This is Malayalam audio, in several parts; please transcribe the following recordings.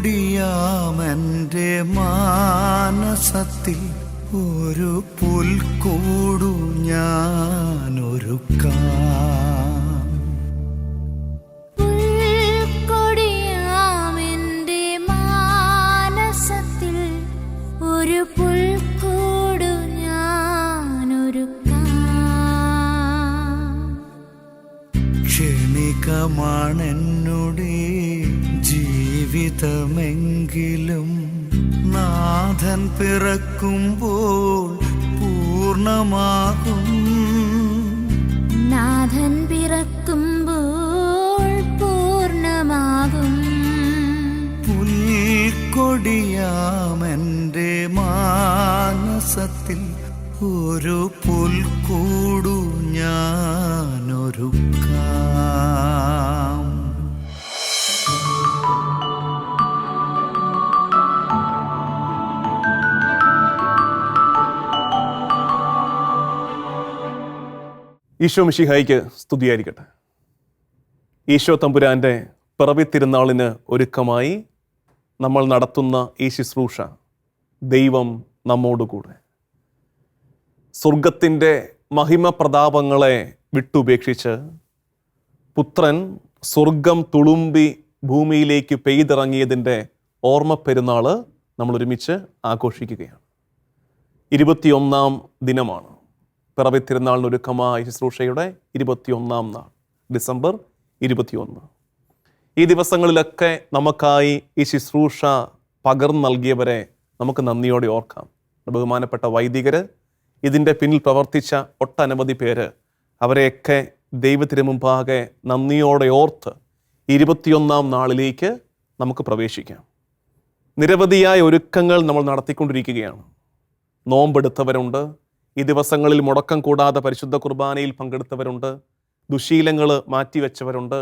പുൽക്കൊടിയാമെൻ്റെ മാനസത്തിൽ ഒരു പുൽക്കൂടു ഞാനൊരുക്കാം. പുൽക്കൊടിയാമെൻ്റെ മാനസത്തിൽ ഒരു പുൽക്കൂടു ഞാനൊരുക്കാം. ക്ഷണികമാണെന്നുടെ ജീവിതമെങ്കിലും നാഥൻ പിറക്കുമ്പോൾ പൂർണ്ണമാകും. നാഥൻ പിറക്കുമ്പോൾ പൂർണ്ണമാകും. പുൽക്കൊടിയാമെൻ്റെ മാനസത്തിൽ ഒരു പുൽക്കൂടു ഞാനൊരുക്കാം. ഈശോ മിശിഹായിക്ക് സ്തുതിയായിരിക്കട്ടെ. ഈശോ തമ്പുരാൻ്റെ പിറവി തിരുനാളിന് ഒരുക്കമായി നമ്മൾ നടത്തുന്ന ഈ ശുശ്രൂഷ ദൈവം നമ്മോടുകൂടെ. സ്വർഗത്തിൻ്റെ മഹിമ പ്രതാപങ്ങളെ വിട്ടുപേക്ഷിച്ച് പുത്രൻ സ്വർഗം തുളുമ്പി ഭൂമിയിലേക്ക് പെയ്തിറങ്ങിയതിൻ്റെ ഓർമ്മ പെരുന്നാൾ നമ്മൾ ഒരുമിച്ച് ആഘോഷിക്കുകയാണ്. 21-ാം ദിനമാണ് പിറവി തിരുനാളിന് ഒരുക്കമായ ശുശ്രൂഷയുടെ 21-ാം നാൾ, ഡിസംബർ 21. ഈ ദിവസങ്ങളിലൊക്കെ നമുക്കായി ഈ ശുശ്രൂഷ പകർന്നു നൽകിയവരെ നമുക്ക് നന്ദിയോടെ ഓർക്കാം. ബഹുമാനപ്പെട്ട വൈദികർ, ഇതിൻ്റെ പിന്നിൽ പ്രവർത്തിച്ച ഒട്ടനവധി പേര്, അവരെയൊക്കെ ദൈവത്തിന് മുമ്പാകെ നന്ദിയോടെ ഓർത്ത് 21-ാം നാളിലേക്ക് നമുക്ക് പ്രവേശിക്കാം. നിരവധിയായ ഒരുക്കങ്ങൾ നമ്മൾ നടത്തിക്കൊണ്ടിരിക്കുകയാണ്. നോമ്പെടുത്തവരുണ്ട്, ഈ ദിവസങ്ങളിൽ മുടക്കം കൂടാതെ പരിശുദ്ധ കുർബാനയിൽ പങ്കെടുത്തവരുണ്ട്, ദുശീലങ്ങൾ മാറ്റിവെച്ചവരുണ്ട്,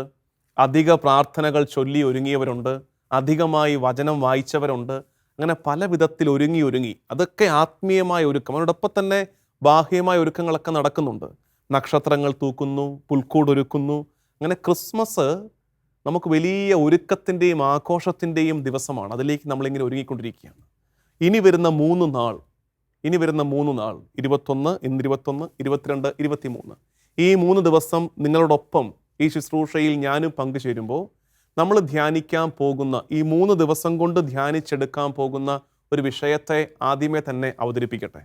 അധിക പ്രാർത്ഥനകൾ ചൊല്ലി ഒരുങ്ങിയവരുണ്ട്, അധികമായി വചനം വായിച്ചവരുണ്ട്. അങ്ങനെ പല വിധത്തിൽ ഒരുങ്ങി അതൊക്കെ ആത്മീയമായ ഒരുക്കം. അതിനോടൊപ്പം തന്നെ ബാഹ്യമായ ഒരുക്കങ്ങളൊക്കെ നടക്കുന്നുണ്ട്. നക്ഷത്രങ്ങൾ തൂക്കുന്നു, പുൽക്കൂടൊരുക്കുന്നു. അങ്ങനെ ക്രിസ്മസ് നമുക്ക് വലിയ ഒരുക്കത്തിൻ്റെയും ആഘോഷത്തിൻ്റെയും ദിവസമാണ്. അതിലേക്ക് നമ്മളിങ്ങനെ ഒരുങ്ങിക്കൊണ്ടിരിക്കുകയാണ്. ഇനി വരുന്ന 3 നാൾ 21, ഇന്ന് 22, 22, 23, ഈ 3 ദിവസം നിങ്ങളോടൊപ്പം ഈ ശുശ്രൂഷയിൽ ഞാനും പങ്കുചേരുമ്പോൾ നമ്മൾ ധ്യാനിക്കാൻ പോകുന്ന ഈ 3 ദിവസം കൊണ്ട് ധ്യാനിച്ചെടുക്കാൻ പോകുന്ന ഒരു വിഷയത്തെ ആദ്യമേ തന്നെ അവതരിപ്പിക്കട്ടെ.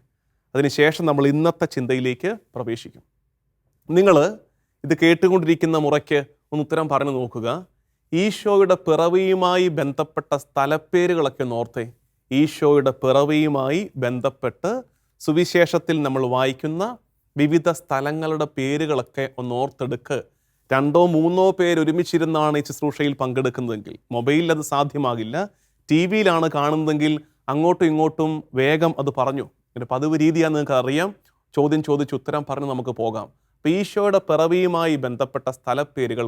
അതിനുശേഷം നമ്മൾ ഇന്നത്തെ ചിന്തയിലേക്ക് പ്രവേശിക്കും. നിങ്ങൾ ഇത് കേട്ടുകൊണ്ടിരിക്കുന്ന മുറയ്ക്ക് ഒന്ന് ഉത്തരം പറഞ്ഞു നോക്കുക. ഈശോയുടെ പിറവിയുമായി ബന്ധപ്പെട്ട സ്ഥലപ്പേരുകളൊക്കെ ഓർത്തേ. ഈശോയുടെ പിറവിയുമായി ബന്ധപ്പെട്ട് സുവിശേഷത്തിൽ നമ്മൾ വായിക്കുന്ന വിവിധ സ്ഥലങ്ങളുടെ പേരുകളൊക്കെ ഒന്ന് ഓർത്തെടുക്ക്. 2-3 പേര് ഒരുമിച്ചിരുന്നാണ് ഈ ശുശ്രൂഷയിൽ പങ്കെടുക്കുന്നതെങ്കിൽ മൊബൈലിൽ അത് സാധ്യമാകില്ല. TV-യിലാണ് കാണുന്നതെങ്കിൽ അങ്ങോട്ടും ഇങ്ങോട്ടും വേഗം അത് പറഞ്ഞു. ഒരു പതിവ് രീതിയാണ്, നിങ്ങൾക്ക് അറിയാം. ചോദ്യം ചോദിച്ച് ഉത്തരം പറഞ്ഞ് നമുക്ക് പോകാം. അപ്പോൾ ഈശോയുടെ പിറവിയുമായി ബന്ധപ്പെട്ട സ്ഥലപ്പേരുകൾ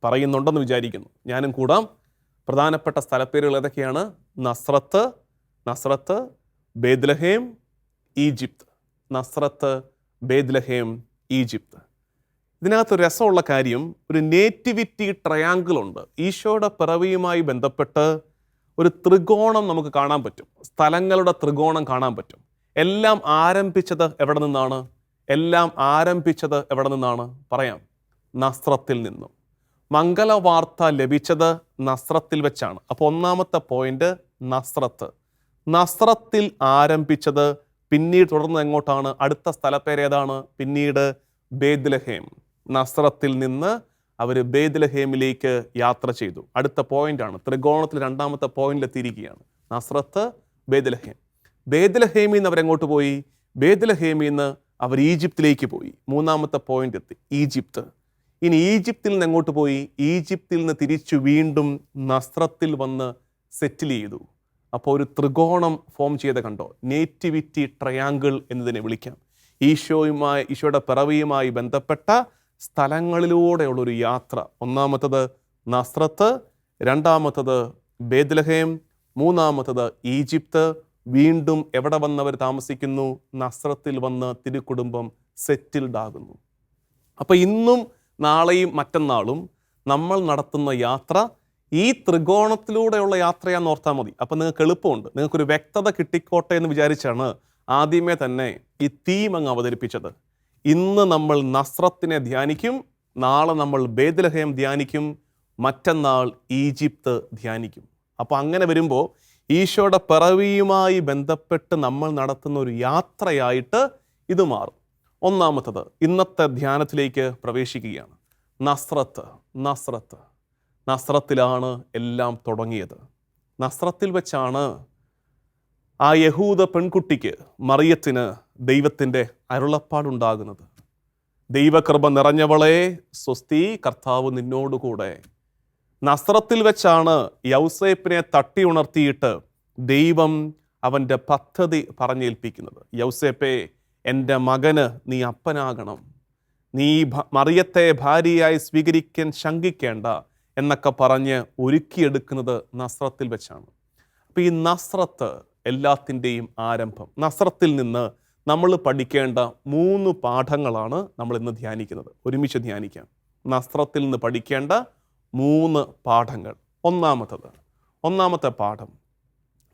പറയുന്നുണ്ടെന്ന് വിചാരിക്കുന്നു. ഞാനും കൂടാം. പ്രധാനപ്പെട്ട സ്ഥലപ്പേരുകൾ ഏതൊക്കെയാണ്? നസ്രത്ത്, ബേത്ലഹേം, ഈജിപ്ത്. നസ്രത്ത്, ബേത്ലഹേം, ഈജിപ്ത്. ഇതിനകത്ത് രസമുള്ള കാര്യം, ഒരു നേറ്റിവിറ്റി ട്രയാങ്കിൾ ഉണ്ട്. ഈശോയുടെ പിറവിയുമായി ബന്ധപ്പെട്ട് ഒരു ത്രികോണം നമുക്ക് കാണാൻ പറ്റും. സ്ഥലങ്ങളുടെ ത്രികോണം കാണാൻ പറ്റും. എല്ലാം ആരംഭിച്ചത് എവിടെ നിന്നാണ്? പറയാം, നസ്രത്തിൽ നിന്നും. മംഗളവാർത്ത ലഭിച്ചത് നസ്രത്തിൽ വെച്ചാണ്. അപ്പോൾ ഒന്നാമത്തെ പോയിന്റ് നസ്രത്തിൽ ആരംഭിച്ചത്. പിന്നീട് തുടർന്ന് എങ്ങോട്ടാണ്? അടുത്ത സ്ഥലപ്പേരേതാണ്? പിന്നീട് ബേത്ലഹേം. നസ്രത്തിൽ നിന്ന് അവർ ബേത്ലഹേമിലേക്ക് യാത്ര ചെയ്തു. അടുത്ത പോയിന്റാണ്, ത്രികോണത്തിൽ 2ാമത്തെ പോയിന്റിലെത്തിയിരിക്കുകയാണ്. നസ്രത്ത്, ബേത്ലഹേം. ബേത്ലഹേമിൽ നിന്ന് അവരെങ്ങോട്ട് പോയി? ബേത്ലഹേമിൽ നിന്ന് അവർ ഈജിപ്തിലേക്ക് പോയി. 3ാമത്തെ പോയിന്റ് എത്തി, ഈജിപ്ത്. ഇനി ഈജിപ്തിൽ നിന്ന് എങ്ങോട്ട് പോയി? ഈജിപ്തിൽ നിന്ന് തിരിച്ചു വീണ്ടും നസ്രത്തിൽ വന്ന് സെറ്റിൽ ചെയ്തു. അപ്പോൾ ഒരു ത്രികോണം ഫോം ചെയ്ത് കണ്ടോ? നേറ്റിവിറ്റി ട്രയാങ്കിൾ എന്നതിനെ വിളിക്കാം. ഈശോയുടെ പിറവിയുമായി ബന്ധപ്പെട്ട സ്ഥലങ്ങളിലൂടെയുള്ളൊരു യാത്ര. ഒന്നാമത്തത് നസ്രത്ത്, 2ാമത്തത് ബേത്ലഹേം, 3ാമത്തത് ഈജിപ്ത്. വീണ്ടും എവിടെ വന്നവർ താമസിക്കുന്നു? നസ്രത്തിൽ വന്ന് തിരുക്കുടുംബം സെറ്റിൽഡ് ആകുന്നു. അപ്പോൾ ഇന്നും നാളെയും മറ്റന്നാളും നമ്മൾ നടത്തുന്ന യാത്ര ഈ ത്രികോണത്തിലൂടെയുള്ള യാത്രയാന്ന് ഓർത്താൽ മതി. അപ്പം നിങ്ങൾക്ക് എളുപ്പമുണ്ട്, നിങ്ങൾക്കൊരു വ്യക്തത കിട്ടിക്കോട്ടെ എന്ന് വിചാരിച്ചാണ് ആദ്യമേ തന്നെ ഈ തീം അങ്ങ് അവതരിപ്പിച്ചത്. ഇന്ന് നമ്മൾ നസ്രത്തിനെ ധ്യാനിക്കും, നാളെ നമ്മൾ ബേത്ലഹേം ധ്യാനിക്കും, മറ്റന്നാൾ ഈജിപ്ത് ധ്യാനിക്കും. അപ്പോൾ അങ്ങനെ വരുമ്പോൾ ഈശോയുടെ പിറവിയുമായി ബന്ധപ്പെട്ട് നമ്മൾ നടത്തുന്ന ഒരു യാത്രയായിട്ട് ഇത് മാറും. ഒന്നാമത്തത്, ഇന്നത്തെ ധ്യാനത്തിലേക്ക് പ്രവേശിക്കുകയാണ്. നസ്രത്ത്. നസ്രത്ത് നസ്രത്തിലാണ് എല്ലാം തുടങ്ങിയത്. നസ്രത്തിൽ വെച്ചാണ് ആ യഹൂദ പെൺകുട്ടിക്ക് മറിയത്തിന് ദൈവത്തിൻ്റെ അരുളപ്പാടുണ്ടാകുന്നത്. ദൈവകൃപ നിറഞ്ഞവളെ സ്വസ്തി, കർത്താവ് നിന്നോടുകൂടെ. നസ്രത്തിൽ വെച്ചാണ് യൗസേപ്പിനെ തട്ടി ഉണർത്തിയിട്ട് ദൈവം അവൻ്റെ പദ്ധതി പറഞ്ഞേൽപ്പിക്കുന്നത്. യൗസേപ്പേ, എൻ്റെ മകന് നീ അപ്പനാകണം, നീ മറിയത്തെ ഭാര്യയായി സ്വീകരിക്കാൻ ശങ്കിക്കേണ്ട എന്നൊക്കെ പറഞ്ഞ് ഒരുക്കിയെടുക്കുന്നത് നസ്രത്തിൽ വെച്ചാണ്. അപ്പോൾ ഈ നസ്രത്ത് എല്ലാത്തിൻ്റെയും ആരംഭം. നസ്രത്തിൽ നിന്ന് നമ്മൾ പഠിക്കേണ്ട 3 പാഠങ്ങളാണ് നമ്മൾ ഇന്ന് ധ്യാനിക്കുന്നത്. ഒരുമിച്ച് ധ്യാനിക്കാം. നസ്രത്തിൽ നിന്ന് പഠിക്കേണ്ട 3 പാഠങ്ങൾ. ഒന്നാമത്തെ പാഠം,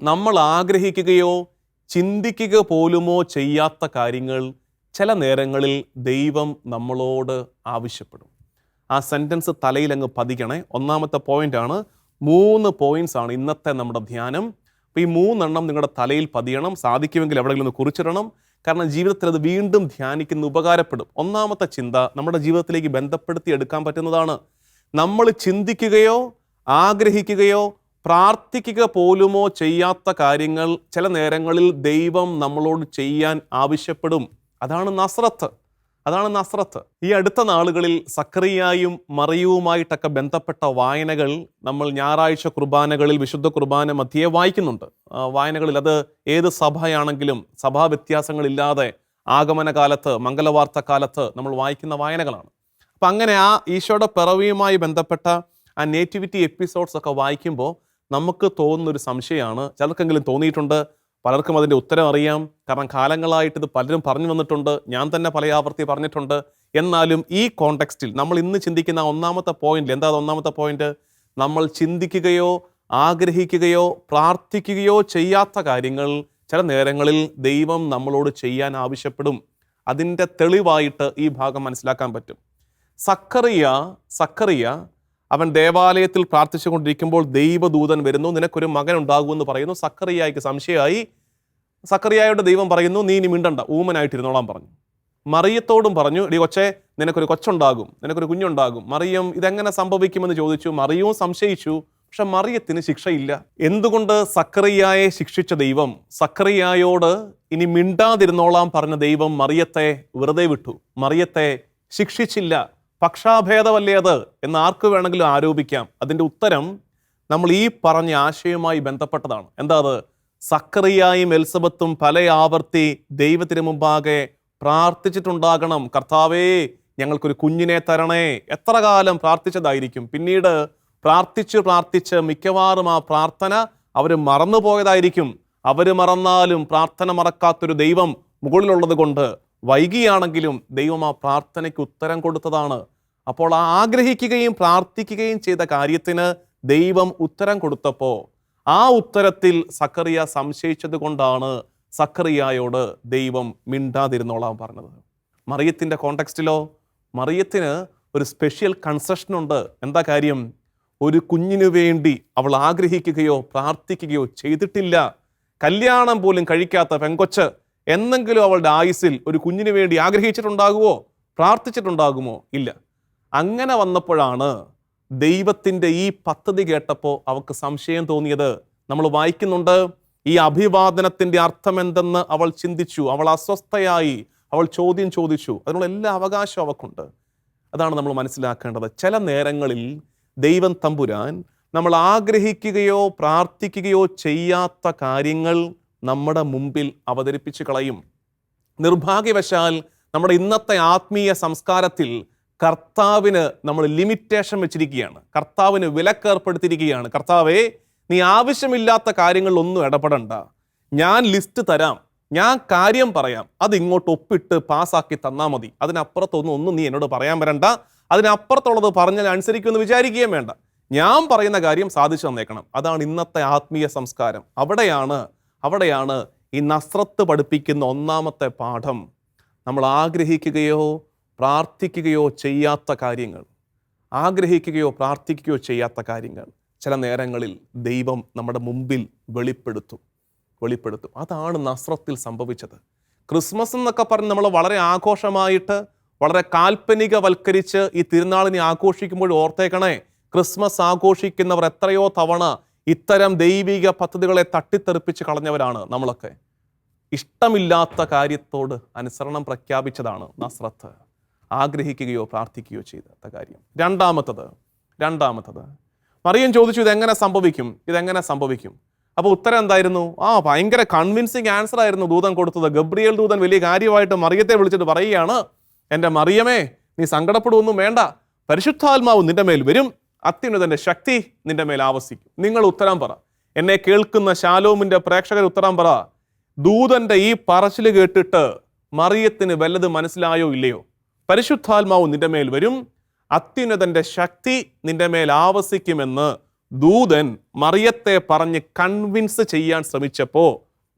നമ്മൾ ആഗ്രഹിക്കുകയോ ചിന്തിക്കുക പോലുമോ ചെയ്യാത്ത കാര്യങ്ങൾ ചില നേരങ്ങളിൽ ദൈവം നമ്മളോട് ആവശ്യപ്പെടും. ആ സെൻറ്റൻസ് തലയിലങ്ങ് പതിക്കണേ. ഒന്നാമത്തെ പോയിൻ്റാണ്. 3 പോയിൻറ്റ്സ് ആണ് ഇന്നത്തെ നമ്മുടെ ധ്യാനം. അപ്പോൾ ഈ 3 എണ്ണം നിങ്ങളുടെ തലയിൽ പതിയണം. സാധിക്കുമെങ്കിൽ എവിടെയെങ്കിലും ഒന്ന് കുറിച്ചിടണം. കാരണം ജീവിതത്തിൽ അത് വീണ്ടും ധ്യാനിക്കുന്ന ഉപകാരപ്പെടും. ഒന്നാമത്തെ ചിന്ത നമ്മുടെ ജീവിതത്തിലേക്ക് ബന്ധപ്പെടുത്തി എടുക്കാൻ പറ്റുന്നതാണ്. നമ്മൾ ചിന്തിക്കുകയോ ആഗ്രഹിക്കുകയോ പ്രാർത്ഥിക്കുക പോലുമോ ചെയ്യാത്ത കാര്യങ്ങൾ ചില നേരങ്ങളിൽ ദൈവം നമ്മളോട് ചെയ്യാൻ ആവശ്യപ്പെടും. അതാണ് നസ്രത്ത്. ഈ അടുത്ത നാളുകളിൽ സക്കറിയായും മറിയവുമായിട്ടൊക്കെ ബന്ധപ്പെട്ട വായനകൾ നമ്മൾ ഞായറാഴ്ച കുർബാനകളിൽ വിശുദ്ധ കുർബാന മധ്യേ വായിക്കുന്നുണ്ട്. വായനകളിൽ അത് ഏത് സഭയാണെങ്കിലും സഭാ വ്യത്യാസങ്ങളില്ലാതെ ആഗമന കാലത്ത്, മംഗലവാർത്ത കാലത്ത് നമ്മൾ വായിക്കുന്ന വായനകളാണ്. അപ്പം അങ്ങനെ ആ ഈശോയുടെ പിറവിയുമായി ബന്ധപ്പെട്ട ആ നേറ്റിവിറ്റി എപ്പിസോഡ്സ് ഒക്കെ വായിക്കുമ്പോൾ നമുക്ക് തോന്നുന്നൊരു സംശയമാണ്. ചിലർക്കെങ്കിലും തോന്നിയിട്ടുണ്ട്, പലർക്കും അതിൻ്റെ ഉത്തരം അറിയാം. കാരണം കാലങ്ങളായിട്ട് ഇത് പലരും പറഞ്ഞു വന്നിട്ടുണ്ട്, ഞാൻ തന്നെ പല ആവർത്തി പറഞ്ഞിട്ടുണ്ട്. എന്നാലും ഈ കോണ്ടെക്സ്റ്റിൽ നമ്മൾ ഇന്ന് ചിന്തിക്കുന്ന ഒന്നാമത്തെ പോയിന്റ് എന്താ? ഒന്നാമത്തെ പോയിന്റ്, നമ്മൾ ചിന്തിക്കുകയോ ആഗ്രഹിക്കുകയോ പ്രാർത്ഥിക്കുകയോ ചെയ്യാത്ത കാര്യങ്ങൾ ചില നേരങ്ങളിൽ ദൈവം നമ്മളോട് ചെയ്യാൻ ആവശ്യപ്പെടും. അതിൻ്റെ തെളിവായിട്ട് ഈ ഭാഗം മനസ്സിലാക്കാൻ പറ്റും. സക്കറിയ അവൻ ദേവാലയത്തിൽ പ്രാർത്ഥിച്ചുകൊണ്ടിരിക്കുമ്പോൾ ദൈവദൂതൻ വരുന്നു, നിനക്കൊരു മകൻ ഉണ്ടാകുമെന്ന് പറയുന്നു. സക്കറിയായ്ക്ക് സംശയമായി. സക്കറിയായോട് ദൈവം പറയുന്നു, നീ ഇനി മിണ്ടണ്ട, ഊമനായിട്ടിരുന്നോളാൻ പറഞ്ഞു. മറിയത്തോടും പറഞ്ഞു, എടി കൊച്ചേ, നിനക്കൊരു കൊച്ചുണ്ടാകും, നിനക്കൊരു കുഞ്ഞുണ്ടാകും. മറിയം ഇതെങ്ങനെ സംഭവിക്കുമെന്ന് ചോദിച്ചു. മറിയവും സംശയിച്ചു. പക്ഷെ മറിയത്തിന് ശിക്ഷയില്ല. എന്തുകൊണ്ട്? സക്കറിയായെ ശിക്ഷിച്ച ദൈവം സക്കറിയായോട് ഇനി മിണ്ടാതിരുന്നോളാൻ പറഞ്ഞ ദൈവം മറിയത്തെ വെറുതെ വിട്ടു, മറിയത്തെ ശിക്ഷിച്ചില്ല. പക്ഷാഭേദമല്ലേ അത് എന്ന് ആർക്ക് വേണമെങ്കിലും ആരോപിക്കാം. അതിൻ്റെ ഉത്തരം നമ്മൾ ഈ പറഞ്ഞ ആശയവുമായി ബന്ധപ്പെട്ടതാണ്. എന്താ അത്? സക്കറിയായും എലിസബത്തും പല ആവർത്തി ദൈവത്തിന് മുമ്പാകെ പ്രാർത്ഥിച്ചിട്ടുണ്ടാകണം, കർത്താവേ ഞങ്ങൾക്കൊരു കുഞ്ഞിനെ തരണേ. എത്ര കാലം പ്രാർത്ഥിച്ചതായിരിക്കും. പിന്നീട് പ്രാർത്ഥിച്ച് മിക്കവാറും ആ പ്രാർത്ഥന അവർ മറന്നുപോയതായിരിക്കും. അവർ മറന്നാലും പ്രാർത്ഥന മറക്കാത്തൊരു ദൈവം മുകളിലുള്ളത് കൊണ്ട് വൈകിയാണെങ്കിലും ദൈവം ആ പ്രാർത്ഥനയ്ക്ക് ഉത്തരം കൊടുത്തതാണ്. അപ്പോൾ ആ ആഗ്രഹിക്കുകയും പ്രാർത്ഥിക്കുകയും ചെയ്ത കാര്യത്തിന് ദൈവം ഉത്തരം കൊടുത്തപ്പോൾ ആ ഉത്തരത്തിൽ സക്കറിയ സംശയിച്ചത് കൊണ്ടാണ് സക്കറിയായോട് ദൈവം മിണ്ടാതിരുന്നോളാൻ പറഞ്ഞത്. മറിയത്തിൻ്റെ കോണ്ടെക്സ്റ്റിലോ മറിയത്തിന് ഒരു സ്പെഷ്യൽ കൺസെഷൻ ഉണ്ട്. എന്താ കാര്യം? ഒരു കുഞ്ഞിനു വേണ്ടി അവൾ ആഗ്രഹിക്കുകയോ പ്രാർത്ഥിക്കുകയോ ചെയ്തിട്ടില്ല. കല്യാണം പോലും കഴിക്കാത്ത പെങ്കൊച്ച് എന്നെങ്കിലും അവളുടെ ആയുസ്സിൽ ഒരു കുഞ്ഞിനു വേണ്ടി ആഗ്രഹിച്ചിട്ടുണ്ടാകുമോ? പ്രാർത്ഥിച്ചിട്ടുണ്ടാകുമോ? ഇല്ല. അങ്ങനെ വന്നപ്പോഴാണ് ദൈവത്തിൻ്റെ ഈ പദ്ധതി കേട്ടപ്പോൾ അവൾക്ക് സംശയം തോന്നിയത്. നമ്മൾ വായിക്കുന്നുണ്ട്, ഈ അഭിവാദനത്തിൻ്റെ അർത്ഥം എന്തെന്ന് അവൾ ചിന്തിച്ചു, അവൾ അസ്വസ്ഥയായി, അവൾ ചോദ്യം ചോദിച്ചു. അതിനുള്ള എല്ലാ അവകാശവും അവൾക്കുണ്ട്. അതാണ് നമ്മൾ മനസ്സിലാക്കേണ്ടത്. ചില നേരങ്ങളിൽ ദൈവം തമ്പുരാൻ നമ്മൾ ആഗ്രഹിക്കുകയോ പ്രാർത്ഥിക്കുകയോ ചെയ്യാത്ത കാര്യങ്ങൾ നമ്മുടെ മുമ്പിൽ അവതരിപ്പിച്ച് കളയും. നിർഭാഗ്യവശാൽ നമ്മുടെ ഇന്നത്തെ ആത്മീയ സംസ്കാരത്തിൽ കർത്താവിന് നമ്മൾ ലിമിറ്റേഷൻ വെച്ചിരിക്കുകയാണ്, കർത്താവിന് വിലക്കേർപ്പെടുത്തിയിരിക്കുകയാണ്. കർത്താവേ, നീ ആവശ്യമില്ലാത്ത കാര്യങ്ങളിലൊന്നും ഇടപെടണ്ട, ഞാൻ ലിസ്റ്റ് തരാം, ഞാൻ കാര്യം പറയാം, അത് ഇങ്ങോട്ട് ഒപ്പിട്ട് പാസ്സാക്കി തന്നാൽ മതി, അതിനപ്പുറത്തൊന്നും നീ എന്നോട് പറയാൻ വരണ്ട, അതിനപ്പുറത്തുള്ളത് പറഞ്ഞാൽ അനുസരിക്കുമെന്ന് വിചാരിക്കുകയും വേണ്ട. ഞാൻ പറയുന്ന കാര്യം സാധിച്ചു തന്നേക്കണം. അതാണ് ഇന്നത്തെ ആത്മീയ സംസ്കാരം. അവിടെയാണ് ഈ നസ്രത്ത് പഠിപ്പിക്കുന്ന ഒന്നാമത്തെ പാഠം. നമ്മൾ ആഗ്രഹിക്കുകയോ പ്രാർത്ഥിക്കുകയോ ചെയ്യാത്ത കാര്യങ്ങൾ ചില നേരങ്ങളിൽ ദൈവം നമ്മുടെ മുമ്പിൽ വെളിപ്പെടുത്തും. അതാണ് നസ്രത്തിൽ സംഭവിച്ചത്. ക്രിസ്മസ് എന്നൊക്കെ പറഞ്ഞ് നമ്മൾ വളരെ ആഘോഷമായിട്ട് വളരെ കാൽപ്പനികവൽക്കരിച്ച് ഈ തിരുനാളിനെ ആഘോഷിക്കുമ്പോൾ ഓർത്തേക്കണേ, ക്രിസ്മസ് ആഘോഷിക്കുന്നവർ എത്രയോ തവണ ഇത്തരം ദൈവിക പദ്ധതികളെ തട്ടിത്തെറിപ്പിച്ച് കളഞ്ഞവരാണ് നമ്മളൊക്കെ. ഇഷ്ടമില്ലാത്ത കാര്യത്തോട് അനുസരണം പ്രഖ്യാപിച്ചതാണ് നസ്രത്ത്. ആഗ്രഹിക്കുകയോ പ്രാർത്ഥിക്കുകയോ ചെയ്ത കാര്യം. രണ്ടാമത്തത് മറിയം ചോദിച്ചു, ഇതെങ്ങനെ സംഭവിക്കും? അപ്പോൾ ഉത്തരം എന്തായിരുന്നു? ഭയങ്കര കൺവിൻസിങ് ആൻസർ ആയിരുന്നു ദൂതൻ കൊടുത്തത്. ഗബ്രിയേൽ ദൂതൻ വലിയ കാര്യമായിട്ട് മറിയത്തെ വിളിച്ചിട്ട് പറയുകയാണ്, എൻ്റെ മറിയമേ, നീ സങ്കടപ്പെടുവൊന്നും വേണ്ട, പരിശുദ്ധാത്മാവ് നിന്റെ മേൽ വരും, അത്യുന്നതന്റെ ശക്തി നിന്റെ മേൽ ആവസിക്കും. നിങ്ങൾ ഉത്തരം പറ. എന്നെ കേൾക്കുന്ന ശാലോമിന്റെ പ്രേക്ഷകർ ഉത്തരം പറ. ദൂതന്റെ ഈ പറച്ചിൽ കേട്ടിട്ട് മറിയത്തിന് വല്ലത് മനസ്സിലായോ ഇല്ലയോ? പരിശുദ്ധാത്മാവ് നിന്റെ മേൽ വരും, അത്യുന്നതന്റെ ശക്തി നിന്റെ മേൽ ആവസിക്കുമെന്ന് ദൂതൻ മറിയത്തെ പറഞ്ഞ് കൺവിൻസ് ചെയ്യാൻ ശ്രമിച്ചപ്പോ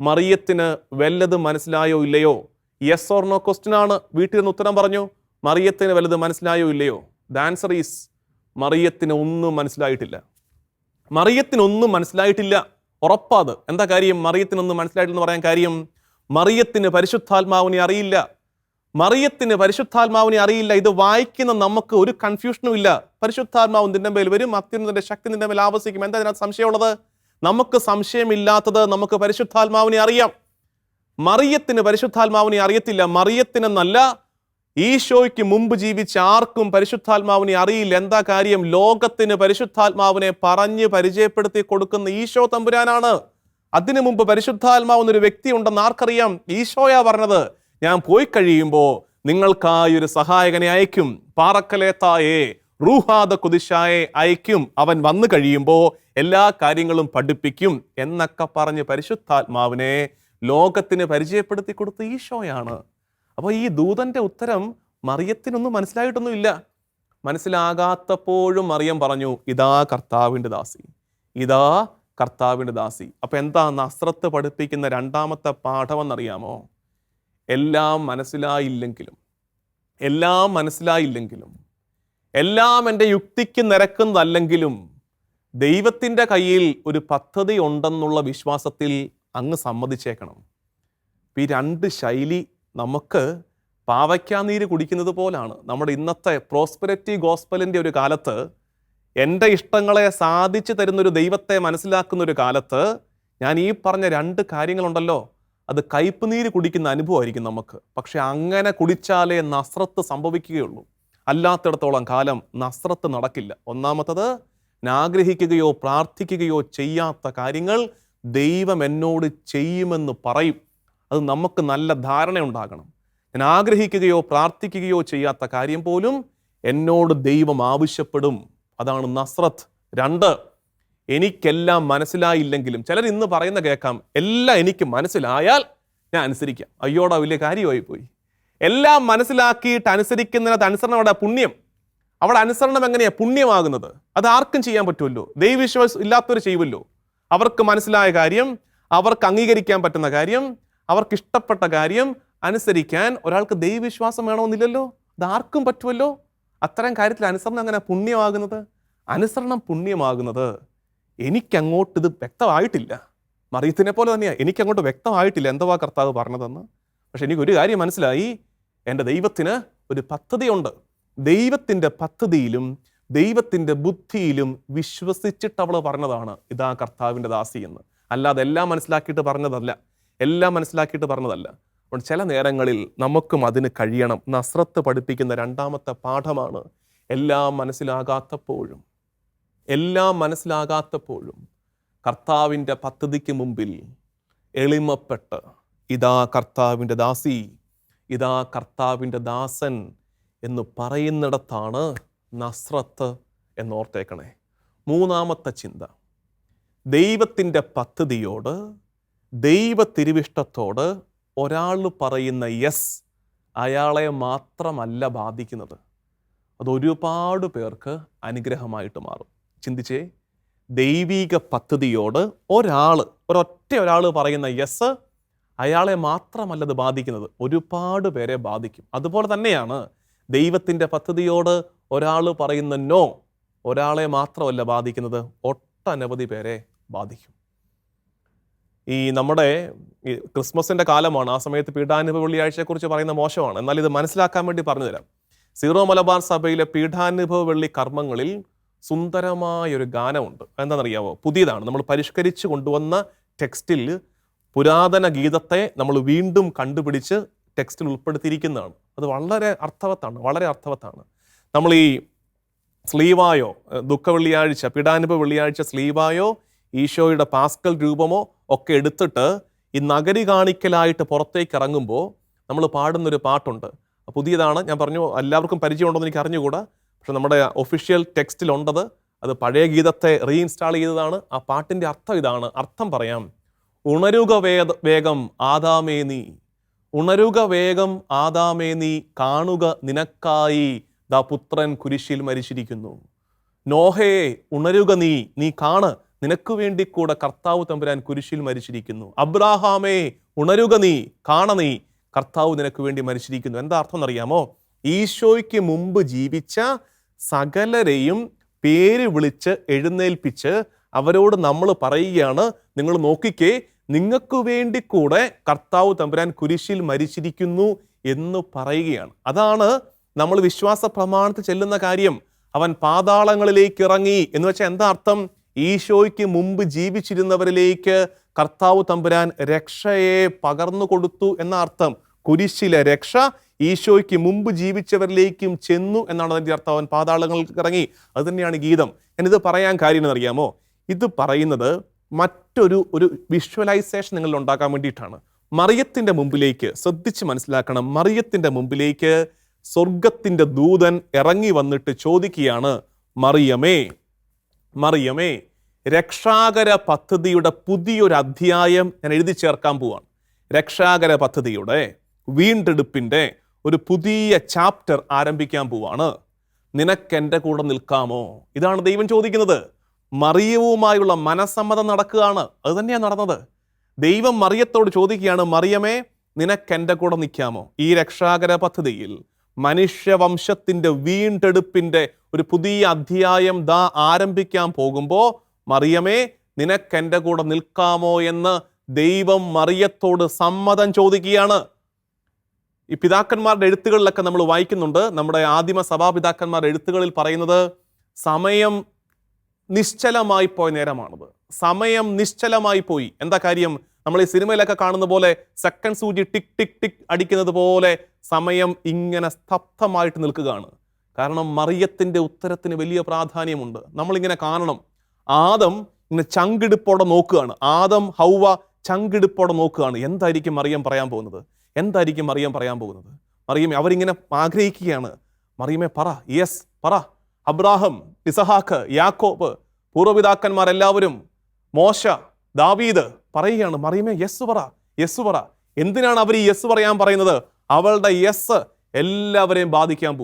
മറിയത്തിന് വല്ലത് മനസ്സിലായോ ഇല്ലയോ? യെസ് ഓർ നോ ക്വസ്റ്റ്യൻ ആണ്. വീട്ടിൽ നിന്ന് ഉത്തരം പറഞ്ഞു. മറിയത്തിന് വല്ലത് മനസ്സിലായോ ഇല്ലയോ? ദ ആൻസർ ഈസ് മറിയത്തിന് ഒന്നും മനസ്സിലായിട്ടില്ല. ഉറപ്പാത്. എന്താ കാര്യം? മറിയത്തിനൊന്നും മനസ്സിലായിട്ടില്ലെന്ന് പറയാൻ കാര്യം, മറിയത്തിന് പരിശുദ്ധാത്മാവിനെ അറിയില്ല. ഇത് വായിക്കുന്ന നമുക്ക് ഒരു കൺഫ്യൂഷനും ഇല്ല. പരിശുദ്ധാത്മാവ് നിന്റെ മേൽ വരും, അത്യുന്നതന്റെ ശക്തി നിന്റെ മേൽ ആവസിക്കും. എന്താ ഇതിനകത്ത് സംശയമുള്ളത്? നമുക്ക് സംശയമില്ലാത്തത് നമുക്ക് പരിശുദ്ധാത്മാവിനെ അറിയാം. മറിയത്തിന് പരിശുദ്ധാത്മാവിനെ അറിയത്തില്ല. മറിയത്തിനെന്നല്ല, ഈശോയ്ക്ക് മുമ്പ് ജീവിച്ച ആർക്കും പരിശുദ്ധാത്മാവിനെ അറിയില്ല. എന്താ കാര്യം? ലോകത്തിന് പരിശുദ്ധാത്മാവിനെ പറഞ്ഞ് പരിചയപ്പെടുത്തി കൊടുക്കുന്ന ഈശോ തമ്പുരാനാണ്. അതിനു മുമ്പ് പരിശുദ്ധാത്മാവെന്നൊരു വ്യക്തി ഉണ്ടെന്ന് ആർക്കറിയാം? ഈശോയാ പറഞ്ഞത്, ഞാൻ പോയി കഴിയുമ്പോൾ നിങ്ങൾക്കായി ഒരു സഹായകനെ അയക്കും, പാറക്കലേത്തായെ റൂഹാദ കുദിശായെ അയക്കും, അവൻ വന്നു കഴിയുമ്പോൾ എല്ലാ കാര്യങ്ങളും പഠിപ്പിക്കും എന്നൊക്കെ പറഞ്ഞ് പരിശുദ്ധാത്മാവിനെ ലോകത്തിന് പരിചയപ്പെടുത്തി കൊടുത്ത ഈശോയാണ്. അപ്പോൾ ഈ ദൂതന്റെ ഉത്തരം മറിയത്തിനൊന്നും മനസ്സിലായിട്ടൊന്നുമില്ല. മനസ്സിലാകാത്തപ്പോഴും മറിയം പറഞ്ഞു, ഇതാ കർത്താവിൻ്റെ ദാസി. അപ്പൊ എന്താ നസ്രത്ത് പഠിപ്പിക്കുന്ന രണ്ടാമത്തെ പാഠമെന്നറിയാമോ? എല്ലാം മനസ്സിലായില്ലെങ്കിലും എല്ലാം എൻ്റെ യുക്തിക്ക് നിരക്കുന്നതല്ലെങ്കിലും ദൈവത്തിൻ്റെ കയ്യിൽ ഒരു പദ്ധതി ഉണ്ടെന്നുള്ള വിശ്വാസത്തിൽ അങ്ങ് സമ്മതിച്ചേക്കണം. ഈ രണ്ട് ശൈലി നമുക്ക് പാവയ്ക്കാനീര് കുടിക്കുന്നത് പോലാണ്. നമ്മുടെ ഇന്നത്തെ പ്രോസ്പെരിറ്റി ഗോസ്പലിൻ്റെ ഒരു കാലത്ത്, എൻ്റെ ഇഷ്ടങ്ങളെ സാധിച്ചു തരുന്നൊരു ദൈവത്തെ മനസ്സിലാക്കുന്ന ഒരു കാലത്ത്, ഞാൻ ഈ പറഞ്ഞ രണ്ട് കാര്യങ്ങളുണ്ടല്ലോ, അത് കയ്പുനീര് കുടിക്കുന്ന അനുഭവമായിരിക്കും നമുക്ക്. പക്ഷെ അങ്ങനെ കുടിച്ചാലേ നസ്രത്ത് സംഭവിക്കുകയുള്ളൂ. അല്ലാത്തിടത്തോളം കാലം നസ്രത്ത് നടക്കില്ല. ഒന്നാമത്തത്, ഞാൻ ആഗ്രഹിക്കുകയോ പ്രാർത്ഥിക്കുകയോ ചെയ്യാത്ത കാര്യങ്ങൾ ദൈവം എന്നോട് ചെയ്യുമെന്ന് പറയും. അത് നമുക്ക് നല്ല ധാരണയുണ്ടാകണം. ഞാൻ ആഗ്രഹിക്കുകയോ പ്രാർത്ഥിക്കുകയോ ചെയ്യാത്ത കാര്യം പോലും എന്നോട് ദൈവം ആവശ്യപ്പെടും. അതാണ് നസ്രത്ത്. 2, എനിക്കെല്ലാം മനസ്സിലായില്ലെങ്കിലും, ചിലർ ഇന്ന് പറയുന്ന കേൾക്കാം, എല്ലാം എനിക്ക് മനസ്സിലായാൽ ഞാൻ അനുസരിക്കാം. അയ്യോടാ, വലിയ കാര്യമായി പോയി. എല്ലാം മനസ്സിലാക്കിയിട്ട് അനുസരിക്കുന്നതിനകത്ത് അനുസരണം അവിടെ പുണ്യം. അവിടെ അനുസരണം എങ്ങനെയാണ് പുണ്യമാകുന്നത്? അത് ആർക്കും ചെയ്യാൻ പറ്റുമല്ലോ. ദൈവവിശ്വാസം ഇല്ലാത്തവർ ചെയ്യുമല്ലോ. അവർക്ക് മനസ്സിലായ കാര്യം, അവർക്ക് അംഗീകരിക്കാൻ പറ്റുന്ന കാര്യം, അവർക്ക് ഇഷ്ടപ്പെട്ട കാര്യം അനുസരിക്കാൻ ഒരാൾക്ക് ദൈവവിശ്വാസം വേണമെന്നില്ലല്ലോ. അത് ആർക്കും പറ്റുമല്ലോ. അത്തരം കാര്യത്തിൽ അനുസരണം അങ്ങനെ പുണ്യമാകുന്നത്. അനുസരണം പുണ്യമാകുന്നത് എനിക്കങ്ങോട്ട് ഇത് വ്യക്തമായിട്ടില്ല. മറിയത്തിനെ പോലെ തന്നെയാണ്, എനിക്കങ്ങോട്ട് വ്യക്തമായിട്ടില്ല എന്തുവാ കർത്താവ് പറഞ്ഞതെന്ന്. പക്ഷെ എനിക്കൊരു കാര്യം മനസ്സിലായി, എൻ്റെ ദൈവത്തിന് ഒരു പദ്ധതിയുണ്ട്. ദൈവത്തിൻ്റെ പദ്ധതിയിലും ദൈവത്തിൻ്റെ ബുദ്ധിയിലും വിശ്വസിച്ചിട്ട് അവൾ പറഞ്ഞതാണ്, ഇതാ കർത്താവിൻ്റെ ദാസി എന്ന്. അല്ലാതെ എല്ലാം മനസ്സിലാക്കിയിട്ട് പറഞ്ഞതല്ല. അതുകൊണ്ട് ചില നേരങ്ങളിൽ നമുക്കും അതിന് കഴിയണം. നസ്രത്ത് പഠിപ്പിക്കുന്ന രണ്ടാമത്തെ പാഠമാണ്, എല്ലാം മനസ്സിലാകാത്തപ്പോഴും കർത്താവിൻ്റെ പദ്ധതിക്ക് മുമ്പിൽ എളിമപ്പെട്ട്, ഇതാ കർത്താവിൻ്റെ ദാസി, ഇതാ കർത്താവിൻ്റെ ദാസൻ എന്ന് പറയുന്നിടത്താണ് നസ്രത്ത് എന്നോർത്തേക്കണേ. മൂന്നാമത്തെ ചിന്ത, ദൈവത്തിൻ്റെ പദ്ധതിയോട്, ദൈവ തിരുവിഷ്ടത്തോട് ഒരാൾ പറയുന്ന യെസ് അയാളെ മാത്രമല്ല ബാധിക്കുന്നത്, അത് ഒരുപാട് പേർക്ക് അനുഗ്രഹമായിട്ട് മാറും. ചിന്തിച്ചേ, ദൈവിക പദ്ധതിയോട് ഒരൊറ്റ ഒരാൾ പറയുന്ന യെസ് അയാളെ മാത്രമല്ലത് ബാധിക്കുന്നത്, ഒരുപാട് പേരെ ബാധിക്കും. അതുപോലെ തന്നെയാണ് ദൈവത്തിൻ്റെ പദ്ധതിയോട് ഒരാൾ പറയുന്ന നോ ഒരാളെ മാത്രമല്ല ബാധിക്കുന്നത്, ഒട്ടനവധി പേരെ ബാധിക്കും. ഈ നമ്മുടെ ഈ ക്രിസ്മസിൻ്റെ കാലമാണ്, ആ സമയത്ത് പീഠാനുഭവ വെള്ളിയാഴ്ചയെക്കുറിച്ച് പറയുന്ന മോശമാണ്, എന്നാൽ ഇത് മനസ്സിലാക്കാൻ വേണ്ടി പറഞ്ഞു തരാം. സീറോ മലബാർ സഭയിലെ പീഠാനുഭവ വെള്ളി കർമ്മങ്ങളിൽ സുന്ദരമായൊരു ഗാനമുണ്ട്. എന്താണെന്നറിയാമോ? പുതിയതാണ്, നമ്മൾ പരിഷ്കരിച്ച് കൊണ്ടുവന്ന ടെക്സ്റ്റിൽ പുരാതന ഗീതത്തെ നമ്മൾ വീണ്ടും കണ്ടുപിടിച്ച് ടെക്സ്റ്റിൽ ഉൾപ്പെടുത്തിയിരിക്കുന്നതാണ്. അത് വളരെ അർത്ഥവത്താണ്. നമ്മൾ ഈ സ്ലീവായോ, ദുഃഖവെള്ളിയാഴ്ച, പീഠാനുഭവ വെള്ളിയാഴ്ച സ്ലീവായോ, ഈശോയുടെ പാസ്കൽ രൂപമോ ഒക്കെ എടുത്തിട്ട് ഈ നഗരി കാണിക്കലായിട്ട് പുറത്തേക്ക് ഇറങ്ങുമ്പോൾ നമ്മൾ പാടുന്നൊരു പാട്ടുണ്ട്. പുതിയതാണ്, ഞാൻ പറഞ്ഞു എല്ലാവർക്കും പരിചയമുണ്ടോയെന്ന് എനിക്ക് അറിഞ്ഞുകൂടാ, പക്ഷെ നമ്മുടെ ഒഫീഷ്യൽ ടെക്സ്റ്റിലുണ്ടത്. അത് പഴയ ഗീതത്തെ റീഇൻസ്റ്റാൾ ചെയ്തതാണ്. ആ പാട്ടിൻ്റെ അർത്ഥം ഇതാണ്, അർത്ഥം പറയാം. ഉണരുക വേഗം ആദാമേ നീ, ഉണരുക വേഗം ആദാമേ നീ, കാണുക നിനക്കായി ദാ പുത്രൻ കുരിശിൽ മരിച്ചിരിക്കുന്നു. നോഹയെ ഉണരുക നീ കാണ്, നിനക്ക് വേണ്ടി കൂടെ കർത്താവ് തമ്പുരാൻ കുരിശിൽ മരിച്ചിരിക്കുന്നു. അബ്രാഹാമേ ഉണരുക നീ, കാണ നീ, കർത്താവ് നിനക്ക് വേണ്ടി മരിച്ചിരിക്കുന്നു. എന്താ അർത്ഥം എന്നറിയാമോ? ഈശോയ്ക്ക് മുമ്പ് ജീവിച്ച സകലരെയും പേര് വിളിച്ച് എഴുന്നേൽപ്പിച്ച് അവരോട് നമ്മൾ പറയുകയാണ്, നിങ്ങൾ നോക്കിക്കേ, നിങ്ങൾക്ക് വേണ്ടി കൂടെ കർത്താവ് തമ്പുരാൻ കുരിശിൽ മരിച്ചിരിക്കുന്നു എന്ന് പറയുകയാണ്. അതാണ് നമ്മൾ വിശ്വാസ പ്രമാണത്തിൽ ചെല്ലുന്ന കാര്യം. അവൻ പാതാളങ്ങളിലേക്ക് ഇറങ്ങി എന്ന് വെച്ചാൽ എന്താ അർത്ഥം? ഈശോയ്ക്ക് മുമ്പ് ജീവിച്ചിരുന്നവരിലേക്ക് കർത്താവ് തമ്പുരാൻ രക്ഷയെ പകർന്നു കൊടുത്തു എന്ന അർത്ഥം. കുരിശിലെ രക്ഷ ഈശോയ്ക്ക് മുമ്പ് ജീവിച്ചവരിലേക്കും ചെന്നു എന്നാണ് അതിൻ്റെ അർത്ഥം. അവൻ പാതാളങ്ങൾക്ക് ഇറങ്ങി. അത് തന്നെയാണ് ഗീതം. ഞാനിത് പറയാൻ കാര്യം എന്നറിയാമോ? ഇത് പറയുന്നത് മറ്റൊരു വിഷ്വലൈസേഷൻ നിങ്ങൾ ഉണ്ടാക്കാൻ വേണ്ടിയിട്ടാണ്. മറിയത്തിൻ്റെ മുമ്പിലേക്ക്, ശ്രദ്ധിച്ച് മനസ്സിലാക്കണം, മറിയത്തിൻ്റെ മുമ്പിലേക്ക് സ്വർഗത്തിൻ്റെ ദൂതൻ ഇറങ്ങി വന്നിട്ട് ചോദിക്കുകയാണ്, മറിയമേ, രക്ഷാകര പദ്ധതിയുടെ പുതിയൊരു അധ്യായം ഞാൻ എഴുതി ചേർക്കാൻ പോവാണ്. രക്ഷാകര പദ്ധതിയുടെ വീണ്ടെടുപ്പിൻ്റെ ഒരു പുതിയ ചാപ്റ്റർ ആരംഭിക്കാൻ പോവാണ്. നിനക്കെൻ്റെ കൂടെ നിൽക്കാമോ? ഇതാണ് ദൈവം ചോദിക്കുന്നത്. മറിയവുമായുള്ള മനസ്സമ്മതം നടക്കുകയാണ്. അത് തന്നെയാണ് നടന്നത്. ദൈവം മറിയത്തോട് ചോദിക്കുകയാണ്, മറിയമേ, നിനക്കെൻ്റെ കൂടെ നിൽക്കാമോ? ഈ രക്ഷാകര പദ്ധതിയിൽ മനുഷ്യവംശത്തിൻ്റെ വീണ്ടെടുപ്പിൻ്റെ ഒരു പുതിയ അധ്യായം ആരംഭിക്കാൻ പോകുമ്പോൾ മറിയമേ, നിനക്കെൻ്റെ കൂടെ നിൽക്കാമോ എന്ന് ദൈവം മറിയത്തോട് സമ്മതം ചോദിക്കുകയാണ്. ഈ പിതാക്കന്മാരുടെ എഴുത്തുകളിലൊക്കെ നമ്മൾ വായിക്കുന്നുണ്ട്, നമ്മുടെ ആദിമ സഭാപിതാക്കന്മാരുടെ എഴുത്തുകളിൽ പറയുന്നത് സമയം നിശ്ചലമായി പോയ നേരമാണത്. സമയം നിശ്ചലമായി പോയി. എന്താ കാര്യം? നമ്മൾ ഈ സിനിമയിലൊക്കെ കാണുന്ന പോലെ സെക്കൻഡ് സൂചി ടിക് ടിക് ടിക് അടിക്കുന്നത് പോലെ സമയം ഇങ്ങനെ സ്തബ്ധമായിട്ട് നിൽക്കുകയാണ്. കാരണം മറിയത്തിൻ്റെ ഉത്തരത്തിന് വലിയ പ്രാധാന്യമുണ്ട്. നമ്മളിങ്ങനെ കാണണം. ആദം ഇങ്ങനെ ചങ്കിടിപ്പോടെ നോക്കുകയാണ്. ആദം ഹൗവ ചങ്കിടിപ്പോടെ നോക്കുകയാണ്. എന്തായിരിക്കും മറിയം പറയാൻ പോകുന്നത്? മറിയം അവരിങ്ങനെ ആഗ്രഹിക്കുകയാണ്. മറിയമേ പറ, യെസ് പറ. അബ്രാഹം, ഇസഹാക്ക്, യാക്കോബ്, പൂർവ്വപിതാക്കന്മാരെല്ലാവരും, മോശ, ദാവീദ് പറയുകയാണ്, മറിയമേ യെസ് പറ. എന്തിനാണ് അവർ ഈ യെസ് പറയാൻ പറയുന്നത്? അവളുടെ യെസ് എല്ലാവരെയും ബാധിക്കാൻ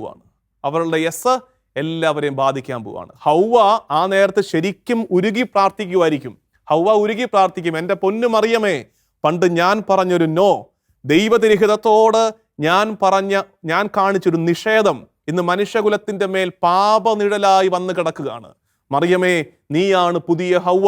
പോവാണ്. ഹൗവ ആ നേരത്ത് ശരിക്കും ഉരുകി പ്രാർത്ഥിക്കും. എൻ്റെ പൊന്നു മറിയമേ, പണ്ട് ഞാൻ പറഞ്ഞൊരു നോ, ദൈവതിരഹിതത്തോട് ഞാൻ കാണിച്ചൊരു നിഷേധം ഇന്ന് മനുഷ്യകുലത്തിൻ്റെ മേൽ പാപനിഴലായി വന്ന് കിടക്കുകയാണ്. മറിയമേ, നീയാണ് പുതിയ ഹൗവ,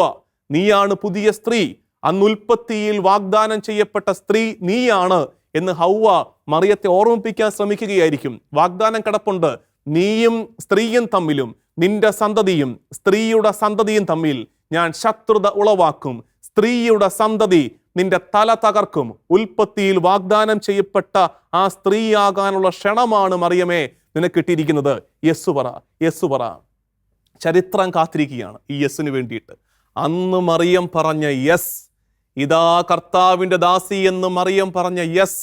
നീയാണ് പുതിയ സ്ത്രീ. അന്ന് ഉൽപ്പത്തിയിൽ വാഗ്ദാനം ചെയ്യപ്പെട്ട സ്ത്രീ നീയാണ് എന്ന് ഹൗവ മറിയത്തെ ഓർമ്മിപ്പിക്കാൻ ശ്രമിക്കുകയായിരിക്കും. വാഗ്ദാനം കിടപ്പുണ്ട്. നീയും സ്ത്രീയും തമ്മിലും നിന്റെ സന്തതിയും സ്ത്രീയുടെ സന്തതിയും തമ്മിൽ ഞാൻ ശത്രുത ഉളവാക്കും. സ്ത്രീയുടെ സന്തതി നിന്റെ തല തകർക്കും. ഉൽപ്പത്തിയിൽ വാഗ്ദാനം ചെയ്യപ്പെട്ട ആ സ്ത്രീയാകാനുള്ള ക്ഷണമാണ് മറിയമേ നിനക്കിട്ടിരിക്കുന്നത്. യെസ് പറ. ചരിത്രം കാത്തിരിക്കുകയാണ് ഈ യെസ്സിന് വേണ്ടിയിട്ട്. അന്ന് മറിയം പറഞ്ഞ യെസ്, ഇതാ കർത്താവിൻ്റെ ദാസി എന്ന് മറിയം പറഞ്ഞ യെസ്,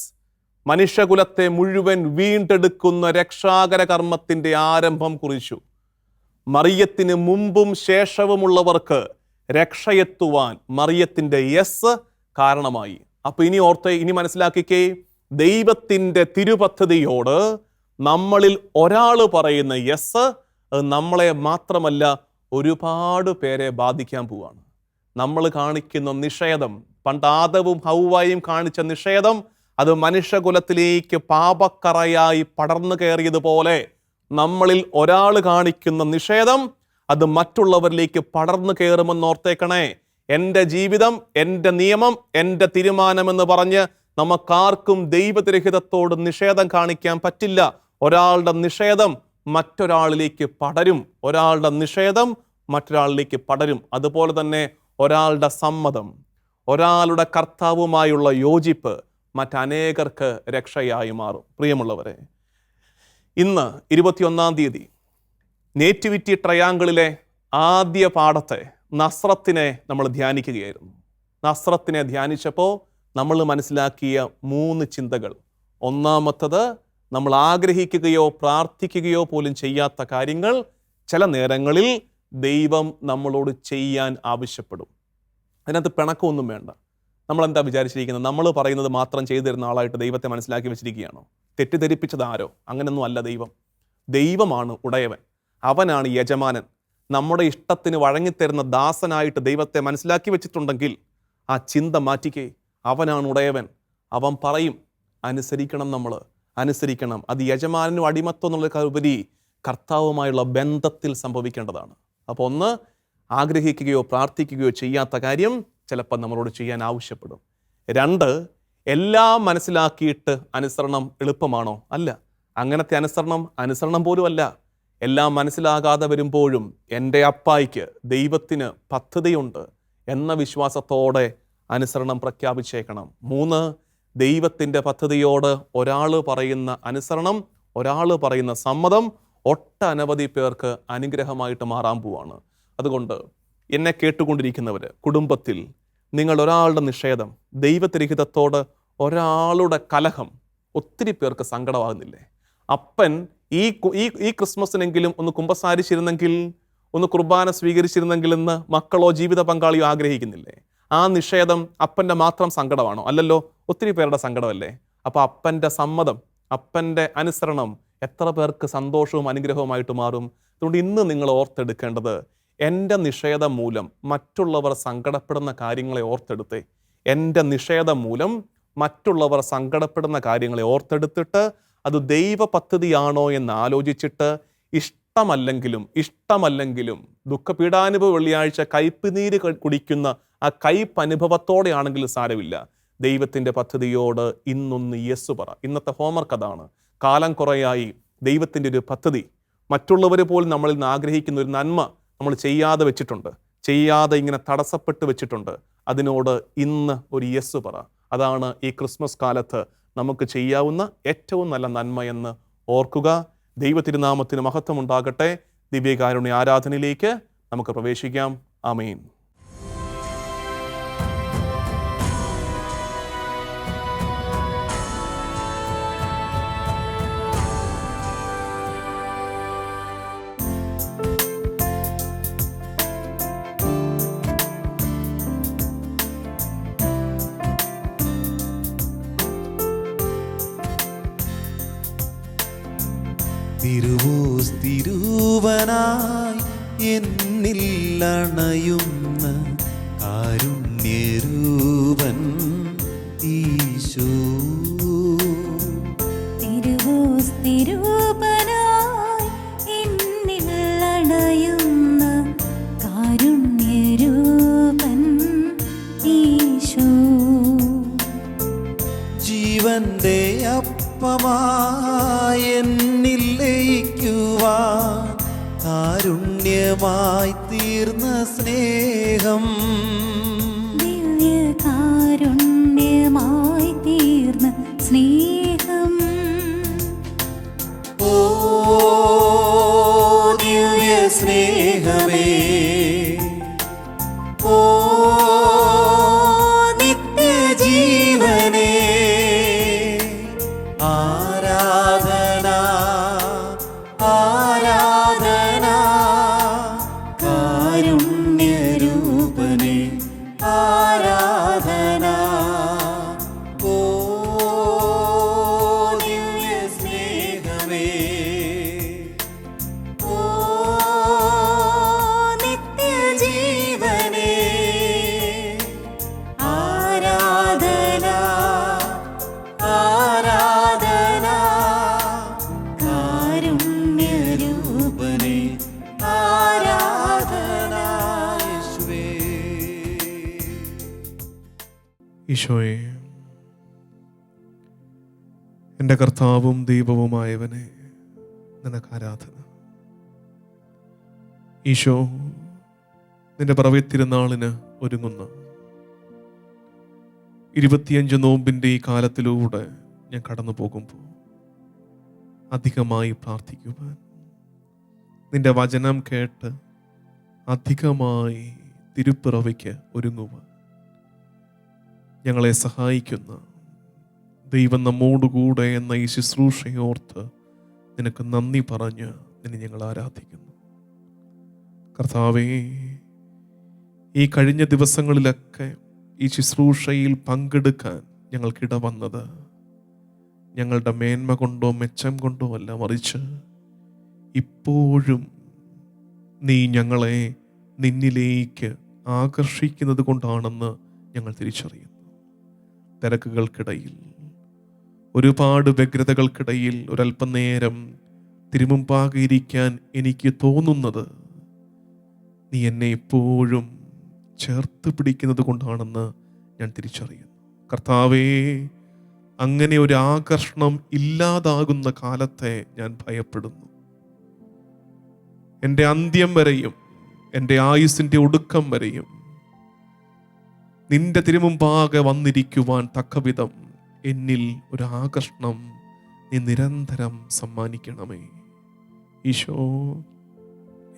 മനുഷ്യകുലത്തെ മുഴുവൻ വീണ്ടെടുക്കുന്ന രക്ഷാകര കർമ്മത്തിൻ്റെ ആരംഭം കുറിച്ചു. മറിയത്തിന് മുമ്പും ശേഷവുമുള്ളവർക്ക് രക്ഷയെത്തുവാൻ മറിയത്തിൻ്റെ യെസ് കാരണമായി. അപ്പൊ ഇനി മനസ്സിലാക്കിക്കേ, ദൈവത്തിൻ്റെ തിരുപദ്ധതിയോട് നമ്മളിൽ ഒരാൾ പറയുന്ന യെസ്, നമ്മളെ മാത്രമല്ല ഒരുപാട് പേരെ ബാധിക്കാൻ പോവാണ്. നമ്മൾ കാണിക്കുന്ന നിഷേധം, പണ്ട് ആദവും ഹൗവയും കാണിച്ച നിഷേധം, അത് മനുഷ്യകുലത്തിലേക്ക് പാപക്കറയായി പടർന്നു കയറിയതുപോലെ നമ്മളിൽ ഒരാൾ കാണിക്കുന്ന നിഷേധം അത് മറ്റുള്ളവരിലേക്ക് പടർന്നു കയറുമെന്നോർത്തേക്കണേ. എൻ്റെ ജീവിതം, എൻ്റെ നിയമം, എൻ്റെ തീരുമാനമെന്ന് പറഞ്ഞ് നമുക്കാർക്കും ദൈവരഹിതത്തോട് നിഷേധം കാണിക്കാൻ പറ്റില്ല. ഒരാളുടെ നിഷേധം മറ്റൊരാളിലേക്ക് പടരും. ഒരാളുടെ നിഷേധം മറ്റൊരാളിലേക്ക് പടരും. അതുപോലെ തന്നെ ഒരാളുടെ സമ്മതം, ഒരാളുടെ കർത്താവുമായുള്ള യോജിപ്പ് മറ്റനേകർക്ക് രക്ഷയായി മാറും. പ്രിയമുള്ളവരെ, ഇന്ന് 21-ാം തീയതി നേറ്റിവിറ്റി ട്രയാങ്കിളിലെ ആദ്യ പാഠത്തെ നസ്രത്തിനെ നമ്മൾ ധ്യാനിക്കുകയായിരുന്നു. നസ്രത്തിനെ ധ്യാനിച്ചപ്പോൾ നമ്മൾ മനസ്സിലാക്കിയ 3 ചിന്തകൾ. ഒന്നാമത്തത്, നമ്മൾ ആഗ്രഹിക്കുകയോ പ്രാർത്ഥിക്കുകയോ പോലും ചെയ്യാത്ത കാര്യങ്ങൾ ചില നേരങ്ങളിൽ ദൈവം നമ്മളോട് ചെയ്യാൻ ആവശ്യപ്പെടും. അതിനകത്ത് പിണക്കമൊന്നും വേണ്ട. നമ്മളെന്താ വിചാരിച്ചിരിക്കുന്നത്? നമ്മൾ പറയുന്നത് മാത്രം ചെയ്തു തരുന്ന ആളായിട്ട് ദൈവത്തെ മനസ്സിലാക്കി വെച്ചിരിക്കുകയാണോ? തെറ്റിദ്ധരിപ്പിച്ചത് ആരോ? അങ്ങനെയൊന്നും അല്ല. ദൈവമാണ് ഉടയവൻ, അവനാണ് യജമാനൻ. നമ്മുടെ ഇഷ്ടത്തിന് വഴങ്ങിത്തരുന്ന ദാസനായിട്ട് ദൈവത്തെ മനസ്സിലാക്കി വെച്ചിട്ടുണ്ടെങ്കിൽ ആ ചിന്ത മാറ്റിക്കേ. അവനാണ് ഉടയവൻ, അവൻ പറയും, അനുസരിക്കണം. നമ്മൾ അനുസരിക്കണം. അത് യജമാനനും അടിമത്വം എന്നുള്ള ഉപരി കർത്താവുമായുള്ള ബന്ധത്തിൽ സംഭവിക്കേണ്ടതാണ്. അപ്പോൾ ഒന്ന്, ആഗ്രഹിക്കുകയോ പ്രാർത്ഥിക്കുകയോ ചെയ്യാത്ത കാര്യം ചിലപ്പോൾ നമ്മളോട് ചെയ്യാൻ ആവശ്യപ്പെടും. 2, എല്ലാം മനസ്സിലാക്കിയിട്ട് അനുസരണം എളുപ്പമാണോ? അല്ല. അങ്ങനത്തെ അനുസരണം പോലും അല്ല. എല്ലാം മനസ്സിലാകാതെ വരുമ്പോഴും എൻ്റെ അപ്പായിക്ക്, ദൈവത്തിന് പദ്ധതിയുണ്ട് എന്ന വിശ്വാസത്തോടെ അനുസരണം പ്രഖ്യാപിച്ചേക്കണം. 3, ദൈവത്തിൻ്റെ പദ്ധതിയോട് ഒരാൾ പറയുന്ന അനുസരണം, ഒരാൾ പറയുന്ന സമ്മതം ഒട്ടനവധി പേർക്ക് അനുഗ്രഹമായിട്ട് മാറാൻ പോവാണ്. അതുകൊണ്ട് എന്നെ കേട്ടുകൊണ്ടിരിക്കുന്നവർ, കുടുംബത്തിൽ നിങ്ങൾ ഒരാളുടെ നിഷേധം, ദൈവത്തിരഹിതത്തോട് ഒരാളുടെ കലഹം ഒത്തിരി പേർക്ക് സങ്കടമാകുന്നില്ലേ? അപ്പൻ ഈ ക്രിസ്മസിനെങ്കിലും ഒന്ന് കുമ്പസാരിച്ചിരുന്നെങ്കിൽ, ഒന്ന് കുർബാന സ്വീകരിച്ചിരുന്നെങ്കിൽ എന്ന് മക്കളോ ജീവിത പങ്കാളിയോ ആഗ്രഹിക്കുന്നില്ലേ? ആ നിഷേധം അപ്പൻ്റെ മാത്രം സങ്കടമാണോ? അല്ലല്ലോ, ഒത്തിരി പേരുടെ സങ്കടമല്ലേ? അപ്പോൾ അപ്പൻ്റെ സമ്മതം, അപ്പൻ്റെ അനുസരണം എത്ര പേർക്ക് സന്തോഷവും അനുഗ്രഹവുമായിട്ട് മാറും. അതുകൊണ്ട് ഇന്ന് നിങ്ങൾ ഓർത്തെടുക്കേണ്ടത്, എൻ്റെ നിഷേധം മൂലം മറ്റുള്ളവർ സങ്കടപ്പെടുന്ന കാര്യങ്ങളെ ഓർത്തെടുത്തേ. എൻ്റെ നിഷേധം മൂലം മറ്റുള്ളവർ സങ്കടപ്പെടുന്ന കാര്യങ്ങളെ ഓർത്തെടുത്തിട്ട് അത് ദൈവ പദ്ധതിയാണോ എന്ന് ആലോചിച്ചിട്ട് ഇഷ്ടമല്ലെങ്കിലും ദുഃഖപീഡാനുഭവ വെള്ളിയാഴ്ച കയ്പുനീര് കുടിക്കുന്ന ആ കയ്പനുഭവത്തോടെയാണെങ്കിലും സാരമില്ല. ദൈവത്തിൻ്റെ പദ്ധതിയോട് ഇന്നൊന്ന് യെസ് പറ. ഇന്നത്തെ ഹോംവർക്ക് അതാണ്. കാലം കുറയായി ദൈവത്തിൻ്റെ ഒരു പദ്ധതി, മറ്റുള്ളവർ പോലും നമ്മളിൽ നിന്ന് ആഗ്രഹിക്കുന്ന ഒരു നന്മ നമ്മൾ ചെയ്യാതെ വെച്ചിട്ടുണ്ട്, ചെയ്യാതെ ഇങ്ങനെ തടസ്സപ്പെട്ട് വെച്ചിട്ടുണ്ട്. അതിനോട് ഇന്ന് ഒരു യെസ് പറ. അതാണ് ഈ ക്രിസ്മസ് കാലത്ത് നമുക്ക് ചെയ്യാവുന്ന ഏറ്റവും നല്ല നന്മയെന്ന് ഓർക്കുക. ദൈവതിരുനാമത്തിന് മഹത്വം ഉണ്ടാകട്ടെ. ദിവ്യകാരുണ്യ ആരാധനയിലേക്ക് നമുക്ക് പ്രവേശിക്കാം. ആമേൻ. തിരുവോസ്തിരൂപനായി എന്നിൽ അണയുന്ന കാരുണ്യരൂപൻ ഈശോ. തിരുവോസ്തിരൂപനായി എന്നിൽ അണയുന്ന കാരുണ്യരൂപൻ ഈശോ. ജീവന്റെ അപ്പമായി എന്നിൽ ലയിക്കുവാൻ കാരുണ്യമായി തീർന്ന സ്നേഹം, ദിവ്യകാരുണ്യമായി തീർന്ന സ്നേഹം. ഓ ദിവ്യ സ്നേഹമേ, ഓ നിത്യജീവനേ, ആരാധന ആരാധന കാരുണ്യരൂപനേ, ആരാധന. ഓ ദിവ്യ സ്നേഹമേ, ഓ ഈശോയെ, എൻ്റെ കർത്താവും ദൈവവുമായവനെ, നിനക്ക് ആരാധന. ഈശോ, നിന്റെ പിറവി തിരുനാളിന് ഒരുങ്ങുന്ന 25 നോമ്പിൻ്റെ ഈ കാലത്തിലൂടെ ഞാൻ കടന്നു പോകുമ്പോൾ അധികമായി പ്രാർത്ഥിക്കുവാൻ, നിന്റെ വചനം കേട്ട് അധികമായി തിരുപ്പിറവിക്ക് ഒരുങ്ങുവാൻ ഞങ്ങളെ സഹായിക്കുന്ന ദൈവം നമ്മോടുകൂടെ എന്ന ഈ ശുശ്രൂഷയോർത്ത് നിനക്ക് നന്ദി പറഞ്ഞ് നിന്നെ ഞങ്ങൾ ആരാധിക്കുന്നു. കർത്താവേ, ഈ കഴിഞ്ഞ ദിവസങ്ങളിലൊക്കെ ഈ ശുശ്രൂഷയിൽ പങ്കെടുക്കാൻ ഞങ്ങൾക്കിട വന്നത് ഞങ്ങളുടെ മേന്മ കൊണ്ടോ മെച്ചം കൊണ്ടോ അല്ല, മറിച്ച് ഇപ്പോഴും നീ ഞങ്ങളെ നിന്നിലേക്ക് ആകർഷിക്കുന്നത് കൊണ്ടാണെന്ന് ഞങ്ങൾ തിരിച്ചറിയുന്നു. തിരക്കുകൾക്കിടയിൽ, ഒരുപാട് വ്യഗ്രതകൾക്കിടയിൽ ഒരല്പം നേരം തിരുമുമ്പാകെ ഇരിക്കാൻ എനിക്ക് തോന്നുന്നത് നീ എന്നെ എപ്പോഴും ചേർത്ത് പിടിക്കുന്നത് കൊണ്ടാണെന്ന് ഞാൻ തിരിച്ചറിയുന്നു. കർത്താവേ, അങ്ങനെ ഒരു ആകർഷണം ഇല്ലാതാകുന്ന കാലത്തെ ഞാൻ ഭയപ്പെടുന്നു. എൻ്റെ അന്ത്യം വരെയും എൻ്റെ ആയുസ്സിൻ്റെ ഒടുക്കം വരെയും നിന്റെ തിരുമുമ്പാകെ വന്നിരിക്കുവാൻ തക്കവിധം എന്നിൽ ഒരു ആകർഷണം നീ നിരന്തരം സമ്മാനിക്കണമേ. ഈശോ,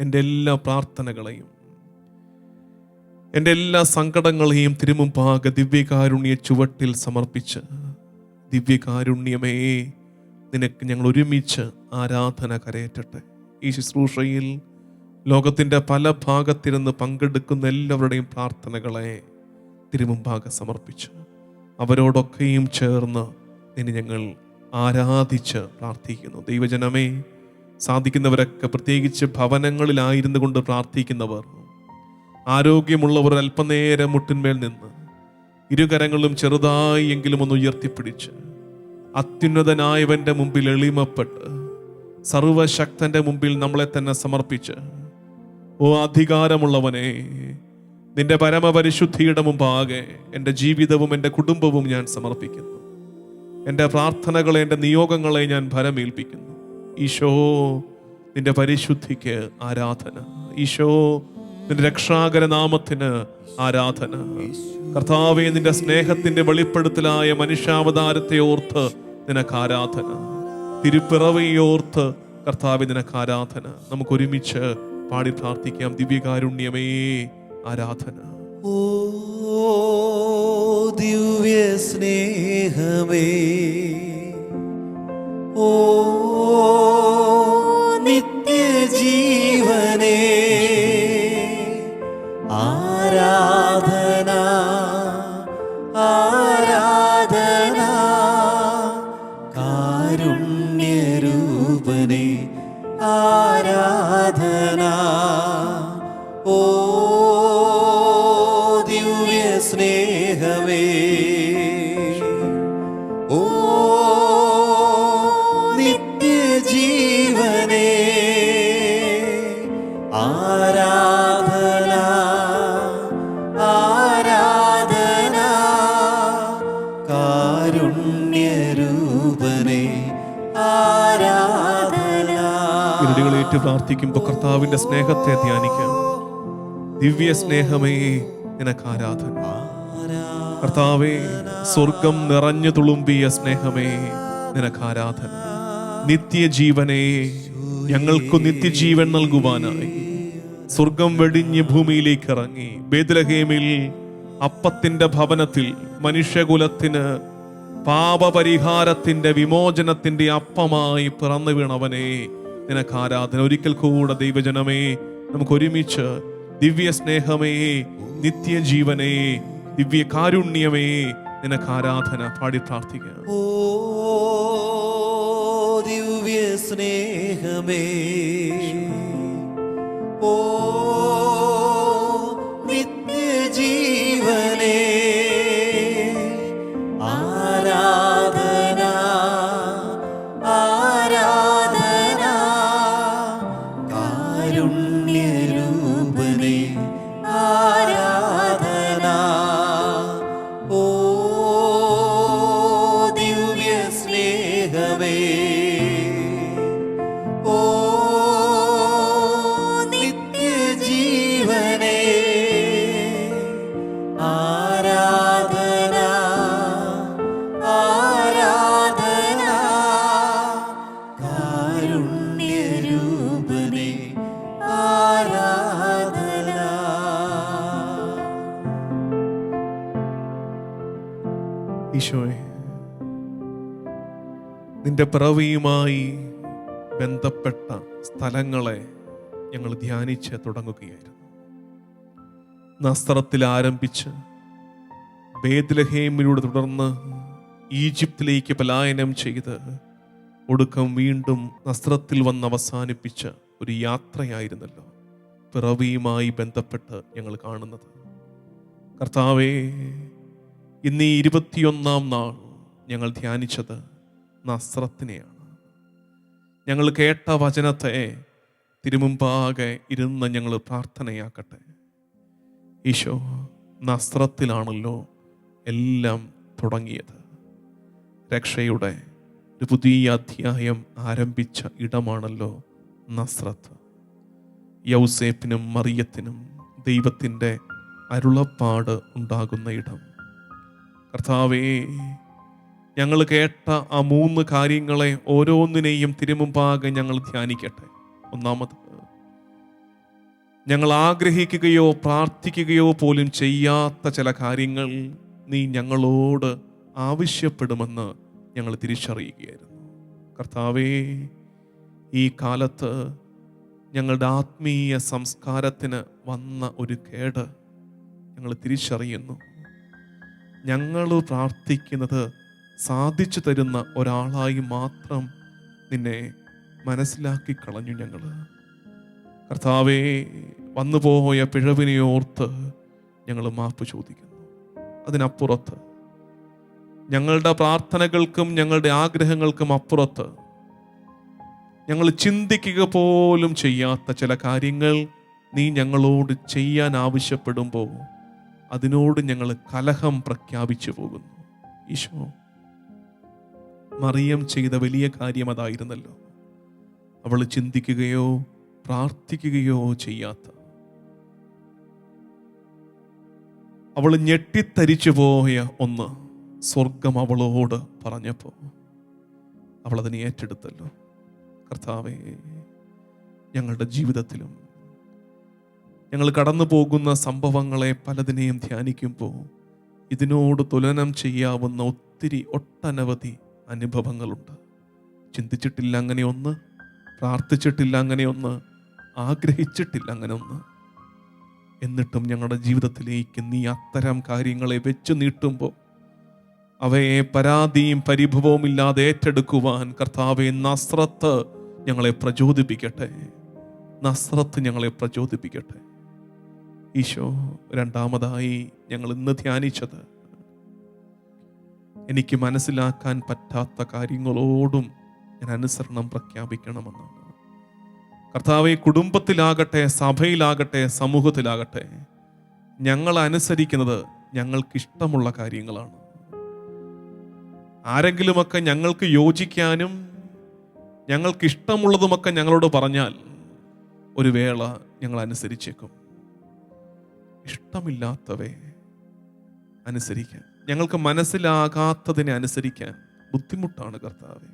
എൻ്റെ എല്ലാ പ്രാർത്ഥനകളെയും എൻ്റെ എല്ലാ സങ്കടങ്ങളെയും തിരുമുമ്പാകെ ദിവ്യകാരുണ്യ ചുവട്ടിൽ സമർപ്പിച്ച്, ദിവ്യകാരുണ്യമേ, നിനക്ക് ഞങ്ങൾ ഒരുമിച്ച് ആരാധന കരയറ്റട്ടെ. ഈ ശുശ്രൂഷയിൽ ലോകത്തിൻ്റെ പല ഭാഗത്തിരുന്ന് പങ്കെടുക്കുന്ന എല്ലാവരുടെയും പ്രാർത്ഥനകളെ തിരുമുമ്പാകെ സമർപ്പിച്ച് അവരോടൊക്കെയും ചേർന്ന് നിന്നെ ഞങ്ങൾ ആരാധിച്ച് പ്രാർത്ഥിക്കുന്നു. ദൈവജനമേ, സാധിക്കുന്നവരൊക്കെ, പ്രത്യേകിച്ച് ഭവനങ്ങളിലായിരുന്നു കൊണ്ട് പ്രാർത്ഥിക്കുന്നവർ, ആരോഗ്യമുള്ളവർ അല്പനേരം മുട്ടിന്മേൽ നിന്ന് ഇരുകരങ്ങളും ചെറുതായി എങ്കിലും ഒന്ന് ഉയർത്തിപ്പിടിച്ച് അത്യുന്നതനായവന്റെ മുമ്പിൽ എളിമപ്പെട്ട് സർവശക്തന്റെ മുമ്പിൽ നമ്മളെ തന്നെ സമർപ്പിച്ച്, ഓ അധികാരമുള്ളവനെ, നിന്റെ പരമപരിശുദ്ധിയുടെ മുമ്പാകെ എൻ്റെ ജീവിതവും എൻ്റെ കുടുംബവും ഞാൻ സമർപ്പിക്കുന്നു. എൻ്റെ പ്രാർത്ഥനകളെ, എൻ്റെ നിയോഗങ്ങളെ ഞാൻ ഭരമേൽപ്പിക്കുന്നു. ഈശോ, നിന്റെ പരിശുദ്ധിക്ക് ആരാധന. ഈശോ, നിന്റെ രക്ഷാകര നാമത്തിന് ആരാധന. കർത്താവേ, നിന്റെ സ്നേഹത്തിന്റെ വെളിപ്പെടുത്തലായ മനുഷ്യാവതാരത്തെ ഓർത്ത് നിനക്ക് ആരാധന. തിരുപ്പിറവിയോർത്ത് കർത്താവേ, നിനക്ക് ആരാധന. നമുക്ക് ഒരുമിച്ച് പാടി പ്രാർത്ഥിക്കാം. ദിവ്യകാരുണ്യമേ, ആരാധന. ഓ ദിവ്യ സ്നേഹമേ, ഓ നിത്യജീവനേ, ആരാധന ആരാധന, കാരുണ്യരൂപനേ ആരാധന. ഓ ദിവ്യ സ്നേഹമേ, ഓ നിത്യജീവനേ, ആരാധന ആരാധന, കാരുണ്യരൂപനേ ആരാധന. ഇരുടികളേറ്റ് പ്രാർത്ഥിക്കുമ്പോൾ കർത്താവിന്റെ സ്നേഹത്തെ ധ്യാനിക്കാം. ദിവ്യ സ്നേഹമേ, നിനക്ക് ആരാധന. കർത്താവേ, സ്വർഗം നിറഞ്ഞു തുളുമ്പിയ സ്നേഹമേ, നിനക്ക് ആരാധന. നിത്യജീവനേ, ഞങ്ങൾക്ക് നിത്യജീവൻ നൽകുവാനായി സ്വർഗം വെടിഞ്ഞ് ഭൂമിയിലേക്ക് ഇറങ്ങി ബേത്ലഹേമിൽ അപ്പത്തിന്റെ ഭവനത്തിൽ മനുഷ്യകുലത്തിന് പാപപരിഹാരത്തിന്റെ വിമോചനത്തിന്റെ അപ്പമായി പിറന്നു വീണവനെ, നിനക്ക് ആരാധന. ഒരിക്കൽ കൂടെ ദൈവജനമേ, നമുക്ക് ഒരുമിച്ച് ദിവ്യ സ്നേഹമേ, നിത്യജീവനേ, ദിവ്യ കാരുണ്യമേ, നിനക്ക് ആരാധന പാടി പ്രാർത്ഥിക്കാം. ഓ ദിവ്യ സ്നേഹമേ, ഓ നിത്യജീവനേ, ആരാധന ആരാധന, കാരുണ്യരൂപനേ ആരാധന. ഓ ഈശോയെ, നിന്റെ പിറവിയുമായി ബന്ധപ്പെട്ട സ്ഥലങ്ങളെ ഞങ്ങൾ ധ്യാനിച്ച് തുടങ്ങുകയായിരുന്നു. നസ്രത്തിൽ ആരംഭിച്ച് ബേത്ലഹേമിലൂടെ തുടർന്ന് ഈജിപ്തിലേക്ക് പലായനം ചെയ്ത് ഒടുക്കം വീണ്ടും നസ്രത്തിൽ വന്ന് അവസാനിപ്പിച്ച ഒരു യാത്രയായിരുന്നല്ലോ പിറവിയുമായി ബന്ധപ്പെട്ട് ഞങ്ങൾ കാണുന്നത്. കർത്താവേ, ഇന്ന് ഈ 21-ാം നാൾ ഞങ്ങൾ ധ്യാനിച്ചത് നസ്രത്തിനെയാണ്. ഞങ്ങൾ കേട്ട വചനത്തെ തിരുമുമ്പാകെ ഇരുന്ന് ഞങ്ങൾ പ്രാർത്ഥനയാക്കട്ടെ. ഈശോ, നസ്രത്തിലാണല്ലോ എല്ലാം തുടങ്ങിയത്. രക്ഷയുടെ ഒരു പുതിയ അധ്യായം ആരംഭിച്ച ഇടമാണല്ലോ നസ്രത്ത്. യൗസേപ്പിനും മറിയത്തിനും ദൈവത്തിൻ്റെ അരുളപ്പാട് ഉണ്ടാകുന്ന ഇടം. കർത്താവേ, ഞങ്ങൾ കേട്ട ആ 3 കാര്യങ്ങളെ ഓരോന്നിനെയും തിരുമുമ്പാകെ ഞങ്ങൾ ധ്യാനിക്കട്ടെ. ഒന്നാമത്, ഞങ്ങൾ ആഗ്രഹിക്കുകയോ പ്രാർത്ഥിക്കുകയോ പോലും ചെയ്യാത്ത ചില കാര്യങ്ങൾ നീ ഞങ്ങളോട് ആവശ്യപ്പെടുമെന്ന് ഞങ്ങൾ തിരിച്ചറിയുകയായിരുന്നു. കർത്താവേ, ഈ കാലത്ത് ഞങ്ങളുടെ ആത്മീയ സംസ്കാരത്തിന് വന്ന ഒരു കേട് ഞങ്ങൾ തിരിച്ചറിയുന്നു. ഞങ്ങൾ പ്രാർത്ഥിക്കുന്നത് സാധിച്ചു തരുന്ന ഒരാളായി മാത്രം നിന്നെ മനസ്സിലാക്കി കളഞ്ഞു ഞങ്ങൾ. കർത്താവേ, വന്നുപോയ പിഴവിനെ ഓർത്ത് ഞങ്ങൾ മാപ്പ് ചോദിക്കുന്നു. അതിനപ്പുറത്ത്, ഞങ്ങളുടെ പ്രാർത്ഥനകൾക്കും ഞങ്ങളുടെ ആഗ്രഹങ്ങൾക്കും അപ്പുറത്ത് ഞങ്ങൾ ചിന്തിക്കുക പോലും ചെയ്യാത്ത ചില കാര്യങ്ങൾ നീ ഞങ്ങളോട് ചെയ്യാൻ ആവശ്യപ്പെടുമ്പോൾ അതിനോട് ഞങ്ങൾ കലഹം പ്രഖ്യാപിച്ചു പോകുന്നു. ഈശോ, മറിയം ചെയ്ത വലിയ കാര്യം അതായിരുന്നല്ലോ. അവൾ ചിന്തിക്കുകയോ പ്രാർത്ഥിക്കുകയോ ചെയ്യാത്ത, അവൾ ഞെട്ടിത്തരിച്ചു പോയ ഒന്ന് സ്വർഗം അവളോട് പറഞ്ഞപ്പോൾ അവൾ അതിനെ ഏറ്റെടുത്തല്ലോ. കർത്താവേ, ഞങ്ങളുടെ ജീവിതത്തിലും ഞങ്ങൾ കടന്നു പോകുന്ന സംഭവങ്ങളെ പലതിനെയും ധ്യാനിക്കുമ്പോൾ ഇതിനോട് തുലനം ചെയ്യാവുന്ന ഒട്ടനവധി അനുഭവങ്ങളുണ്ട്. ചിന്തിച്ചിട്ടില്ല അങ്ങനെ ഒന്ന്, പ്രാർത്ഥിച്ചിട്ടില്ല അങ്ങനെ ഒന്ന്, ആഗ്രഹിച്ചിട്ടില്ല അങ്ങനെ ഒന്ന്. എന്നിട്ടും ഞങ്ങളുടെ ജീവിതത്തിലേക്ക് നീ അത്തരം കാര്യങ്ങളെ വെച്ച് നീട്ടുമ്പോൾ അവയെ പരാതിയും പരിഭവവും ഇല്ലാതെ ഏറ്റെടുക്കുവാൻ കർത്താവേ, നസ്രത്ത് ഞങ്ങളെ പ്രചോദിപ്പിക്കട്ടെ. നസ്രത്ത് ഞങ്ങളെ പ്രചോദിപ്പിക്കട്ടെ. ഈശോ, രണ്ടാമതായി ഞങ്ങൾ ഇന്ന് ധ്യാനിച്ചത് എനിക്ക് മനസ്സിലാക്കാൻ പറ്റാത്ത കാര്യങ്ങളോടും ഞാൻ അനുസരണം പ്രഖ്യാപിക്കണമെന്നാണ്. കർത്താവെ, കുടുംബത്തിലാകട്ടെ, സഭയിലാകട്ടെ, സമൂഹത്തിലാകട്ടെ, ഞങ്ങൾ അനുസരിക്കുന്നത് ഞങ്ങൾക്കിഷ്ടമുള്ള കാര്യങ്ങളാണ്. ആരെങ്കിലുമൊക്കെ ഞങ്ങൾക്ക് യോജിക്കാനും ഞങ്ങൾക്കിഷ്ടമുള്ളതുമൊക്കെ ഞങ്ങളോട് പറഞ്ഞാൽ ഒരു വേള ഞങ്ങൾ അനുസരിച്ചേക്കും. ഇഷ്ടമില്ലാത്തവയെ അനുസരിക്കാൻ, ഞങ്ങൾക്ക് മനസ്സിലാകാത്തതിനെ അനുസരിക്കാൻ ബുദ്ധിമുട്ടാണ് കർത്താവേ.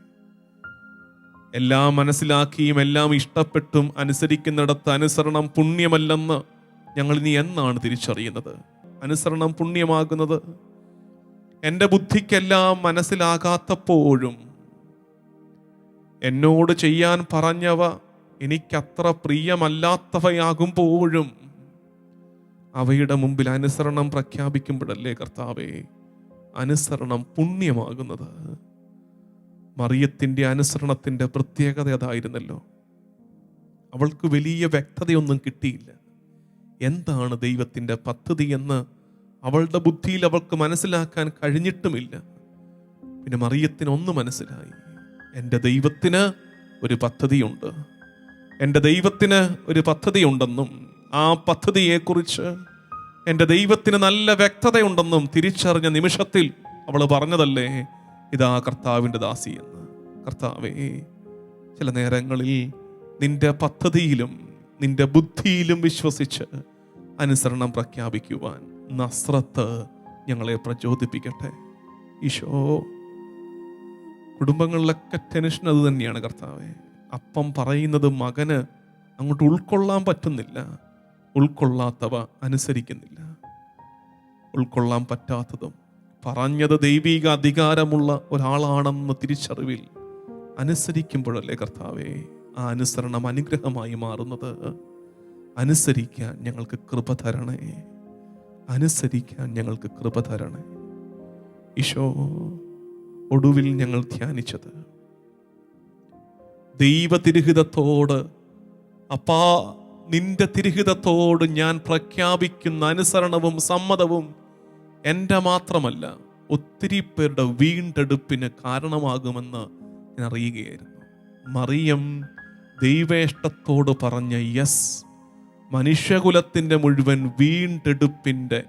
എല്ലാം മനസ്സിലാക്കിയും എല്ലാം ഇഷ്ടപ്പെട്ടും അനുസരിക്കുന്നിടത്ത് അനുസരണം പുണ്യമല്ലെന്ന് ഞങ്ങൾ ഇനി എന്നാണ് തിരിച്ചറിയുന്നത്? അനുസരണം പുണ്യമാകുന്നത് എൻ്റെ ബുദ്ധിക്കെല്ലാം മനസ്സിലാകാത്തപ്പോഴും എന്നോട് ചെയ്യാൻ പറഞ്ഞവ എനിക്കത്ര പ്രിയമല്ലാത്തവയാകുമ്പോഴും അവയുടെ മുമ്പിൽ അനുസരണം പ്രഖ്യാപിക്കുമ്പോഴല്ലേ കർത്താവേ അനുസരണം പുണ്യമാകുന്നത്? മറിയത്തിൻ്റെ അനുസരണത്തിൻ്റെ പ്രത്യേകത അതായിരുന്നല്ലോ. അവൾക്ക് വലിയ വ്യക്തതയൊന്നും കിട്ടിയില്ല. എന്താണ് ദൈവത്തിൻ്റെ പദ്ധതി എന്ന് അവളുടെ ബുദ്ധിയിൽ അവൾക്ക് മനസ്സിലാക്കാൻ കഴിഞ്ഞിട്ടുമില്ല. പിന്നെ മറിയത്തിന് ഒന്ന് മനസ്സിലായി, എൻ്റെ ദൈവത്തിന് ഒരു പദ്ധതിയുണ്ട്. എൻ്റെ ദൈവത്തിന് ഒരു പദ്ധതിയുണ്ടെന്നും ആ പദ്ധതിയെക്കുറിച്ച് എൻ്റെ ദൈവത്തിന് നല്ല വ്യക്തതയുണ്ടെന്നും തിരിച്ചറിഞ്ഞ നിമിഷത്തിൽ അവൾ പറഞ്ഞതല്ലേ, ഇതാ കർത്താവിൻ്റെ ദാസി എന്ന്. കർത്താവേ, ചില നേരങ്ങളിൽ നിന്റെ പദ്ധതിയിലും നിന്റെ ബുദ്ധിയിലും വിശ്വസിച്ച് അനുസരണം പ്രഖ്യാപിക്കുവാൻ നസ്രത്ത് ഞങ്ങളെ പ്രചോദിപ്പിക്കട്ടെ. ഈശോ, കുടുംബങ്ങളിലൊക്കെ ടെൻഷൻ അത് തന്നെയാണ് കർത്താവേ. അപ്പം പറയുന്നത് മകന് അങ്ങോട്ട് ഉൾക്കൊള്ളാൻ പറ്റുന്നില്ല, ഉൾക്കൊള്ളാത്തവ അനുസരിക്കുന്നില്ല. ഉൾക്കൊള്ളാൻ പറ്റാത്തതും പറഞ്ഞത് ദൈവിക അധികാരമുള്ള ഒരാളാണെന്ന് തിരിച്ചറിവിൽ അനുസരിക്കുമ്പോഴല്ലേ കർത്താവേ ആ അനുസരണം അനുഗ്രഹമായി മാറുന്നത്. അനുസരിക്കാൻ ഞങ്ങൾക്ക് കൃപ തരണേ, അനുസരിക്കാൻ ഞങ്ങൾക്ക് കൃപ തരണേ. ഈശോ, ഒടുവിൽ ഞങ്ങൾ ധ്യാനിച്ചത് ദൈവ തിരുഹിതത്തോട്, അപ്പാ നിന്റെ തിരുഹിതത്തോട് ഞാൻ പ്രഖ്യാപിക്കുന്ന അനുസരണവും സമ്മതവും എൻ്റെ മാത്രമല്ല ഒത്തിരി പേരുടെ വീണ്ടെടുപ്പിന് കാരണമാകുമെന്ന് ഞാൻ അറിയുകയായിരുന്നു. മറിയം ദൈവേഷ്ടത്തോട് പറഞ്ഞ യെസ് മനുഷ്യകുലത്തിൻ്റെ മുഴുവൻ വീണ്ടെടുപ്പിൻ്റെ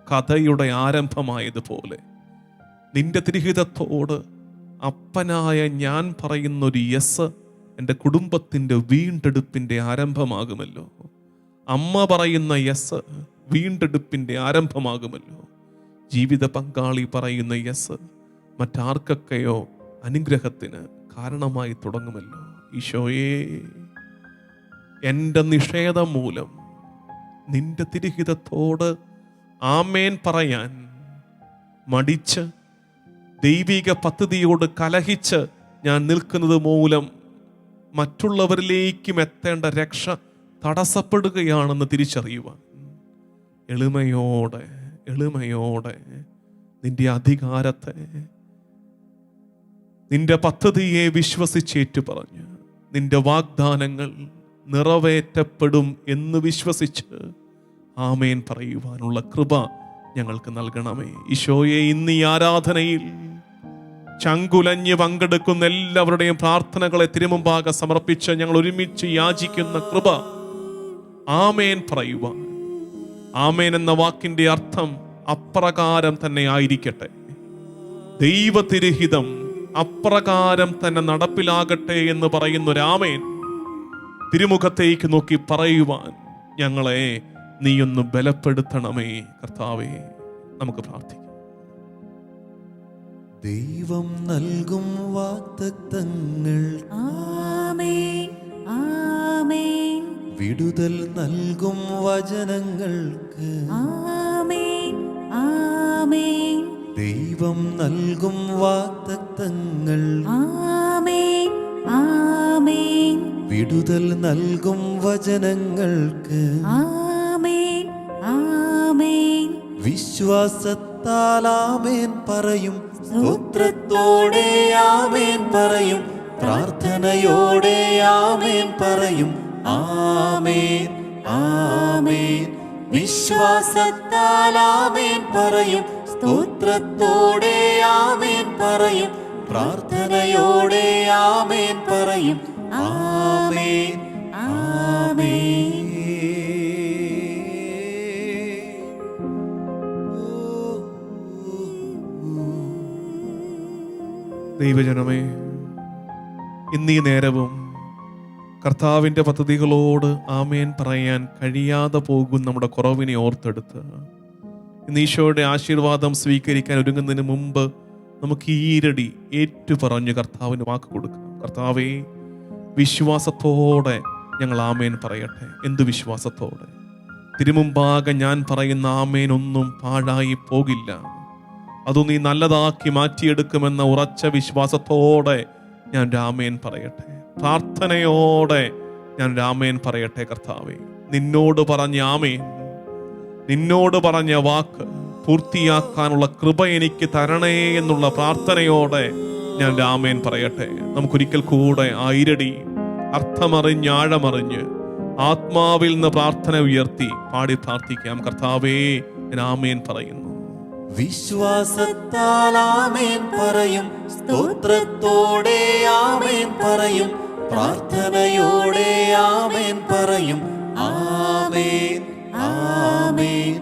കഥയുടെ ആരംഭമായതുപോലെ നിന്റെ തിരുഹിതത്തോട് അപ്പനായ ഞാൻ പറയുന്നൊരു യെസ് എൻ്റെ കുടുംബത്തിൻ്റെ വീണ്ടെടുപ്പിൻ്റെ ആരംഭമാകുമല്ലോ. അമ്മ പറയുന്ന യെസ് വീണ്ടെടുപ്പിൻ്റെ ആരംഭമാകുമല്ലോ. ജീവിത പങ്കാളി പറയുന്ന യെസ് മറ്റാർക്കൊക്കെയോ അനുഗ്രഹത്തിന് കാരണമായി തുടങ്ങുമല്ലോ. ഈശോയേ, എൻ്റെ നിഷേധം മൂലം നിന്റെ തിരുഹിതത്തോട് ആമേൻ പറയാൻ മടിച്ച് ദൈവിക പദ്ധതിയോട് കലഹിച്ച് ഞാൻ നിൽക്കുന്നത് മൂലം മറ്റുള്ളവരിലേക്കും എത്തേണ്ട രക്ഷ തടസ്സപ്പെടുകയാണെന്ന് തിരിച്ചറിയുവാൻ എളിമയോടെ നിന്റെ അധികാരത്തെ, നിന്റെ പദ്ധതിയെ വിശ്വസിച്ചേറ്റു പറഞ്ഞ് നിന്റെ വാഗ്ദാനങ്ങൾ നിറവേറ്റപ്പെടും എന്ന് വിശ്വസിച്ച് ആമേൻ പറയുവാനുള്ള കൃപ ഞങ്ങൾക്ക് നൽകണമേ. ഈശോയെ, ഇന്ന് ഈ ആരാധനയിൽ ചങ്കുലഞ്ഞ് പങ്കെടുക്കുന്ന എല്ലാവരുടെയും പ്രാർത്ഥനകളെ തിരുമുമ്പാകെ സമർപ്പിച്ച് ഞങ്ങൾ ഒരുമിച്ച് യാചിക്കുന്ന കൃപ ആമേൻ പറയുവാൻ. ആമേൻ എന്ന വാക്കിന്റെ അർത്ഥം അപ്രകാരം തന്നെ ആയിരിക്കട്ടെ, ദൈവ തിരുഹിതം അപ്രകാരം തന്നെ നടപ്പിലാകട്ടെ എന്ന് പറയുന്ന ഒരു ആമേൻ തിരുമുഖത്തേക്ക് നോക്കി പറയുവാൻ ഞങ്ങളെ നീയൊന്ന് ബലപ്പെടുത്തണമേ കർത്താവേ. നമുക്ക് പ്രാർത്ഥിക്കാം. ദൈവം നൽകും വാഗ്ദത്തങ്ങൾ, ആമേൻ ആമേൻ. വിടുതൽ നൽകും വചനങ്ങൾക്ക്, ആമേൻ ആമേൻ. ദൈവം നൽകും വാഗ്ദത്തങ്ങൾ, ആമേൻ ആമേൻ. വിടുതൽ നൽകും വചനങ്ങൾക്ക്, ആമേൻ ആമേൻ. വിശ്വാസത്താൽ ആമേൻ പറയും, സ്തോത്രത്തോടെ ആമേൻ പറയും, പ്രാർത്ഥനയോടെ ആമേൻ പറയും. ആമേൻ ആമേൻ. വിശ്വാസത്താൽ ആമേൻ പറയും, സ്തോത്രത്തോടെ ആമേൻ പറയും, പ്രാർത്ഥനയോടെ ആമേൻ പറയും. ആമേൻ ആമേൻ. ദൈവജനമേ, ഇന്നീ നേരവും കർത്താവിൻ്റെ പദ്ധതികളോട് ആമേൻ പറയാൻ കഴിയാതെ പോകും നമ്മുടെ കുറവിനെ ഓർത്തെടുത്ത് ഇന്ന് ഈശോയുടെ ആശീർവാദം സ്വീകരിക്കാൻ ഒരുങ്ങുന്നതിന് മുമ്പ് നമുക്ക് ഈരടി ഏറ്റുപറഞ്ഞ് കർത്താവിന് വാക്ക് കൊടുക്കാം. കർത്താവേ, വിശ്വാസത്തോടെ ഞങ്ങൾ ആമേൻ പറയട്ടെ. എന്ത് വിശ്വാസത്തോടെ? തിരുമുമ്പാകെ ഞാൻ പറയുന്ന ആമേൻ ഒന്നും പാഴായി പോകില്ല, അത് നീ നല്ലതാക്കി മാറ്റിയെടുക്കുമെന്ന ഉറച്ച വിശ്വാസത്തോടെ ഞാൻ ആമേൻ പറയട്ടെ. പ്രാർത്ഥനയോടെ ഞാൻ ആമേൻ പറയട്ടെ. കർത്താവേ, നിന്നോട് പറഞ്ഞ ആമേൻ, നിന്നോട് പറഞ്ഞ വാക്ക് പൂർത്തിയാക്കാനുള്ള കൃപ എനിക്ക് തരണേ എന്നുള്ള പ്രാർത്ഥനയോടെ ഞാൻ ആമേൻ പറയട്ടെ. നമുക്കൊരിക്കൽ കൂടെ ആയിരടി അർത്ഥമറിഞ്ഞ് ആഴമറിഞ്ഞ് ആത്മാവിൽ നിന്ന് പ്രാർത്ഥന ഉയർത്തി പാടി പ്രാർത്ഥിക്കാം. കർത്താവേ, ഞാൻ ആമേൻ പറയുന്നു. വിശ്വാസത്താൽ ആമേൻ പറയും, സ്തോത്രത്തോടെ ആമേൻ പറയും, പ്രാർത്ഥനയോടെ ആമേൻ പറയും. ആമേൻ ആമേൻ.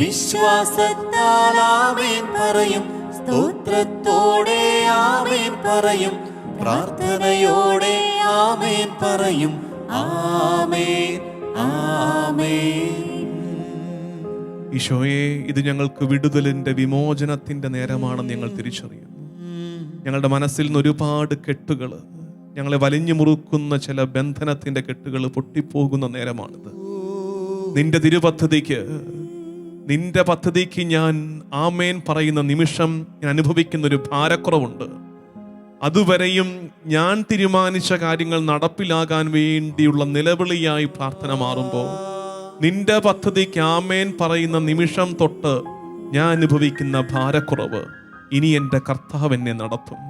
വിശ്വാസത്താൽ ആമേൻ പറയും, സ്തോത്രത്തോടെ ആമേൻ പറയും, പ്രാർത്ഥനയോടെ ആമേൻ പറയും. ആമേൻ ആമേൻ. ഈശോയെ, ഇത് ഞങ്ങൾക്ക് വിടുതലിന്റെ വിമോചനത്തിന്റെ നേരമാണെന്ന് ഞങ്ങൾ തിരിച്ചറിയുന്നു. ഞങ്ങളുടെ മനസ്സിൽ നിന്ന് ഒരുപാട് കെട്ടുകൾ, ഞങ്ങളെ വലിഞ്ഞു മുറുക്കുന്ന ചില ബന്ധനത്തിന്റെ കെട്ടുകൾ പൊട്ടിപ്പോകുന്ന നേരമാണിത്. നിന്റെ തിരുപദ്ധതിക്ക്, നിന്റെ പദ്ധതിക്ക് ഞാൻ ആമേൻ പറയുന്ന നിമിഷം ഞാൻ അനുഭവിക്കുന്ന ഒരു ഭാരക്കുറവുണ്ട്. അതുവരെയും ഞാൻ തീരുമാനിച്ച കാര്യങ്ങൾ നടപ്പിലാകാൻ വേണ്ടിയുള്ള നിലവിളിയായി പ്രാർത്ഥന മാറുമ്പോൾ നിന്റെ പദ്ധതിക്ക് ആമേൻ പറയുന്ന നിമിഷം തൊട്ട് ഞാൻ അനുഭവിക്കുന്ന ഭാരക്കുറവ്, ഇനി എൻ്റെ കർത്താവ് എന്നെ നടത്തും,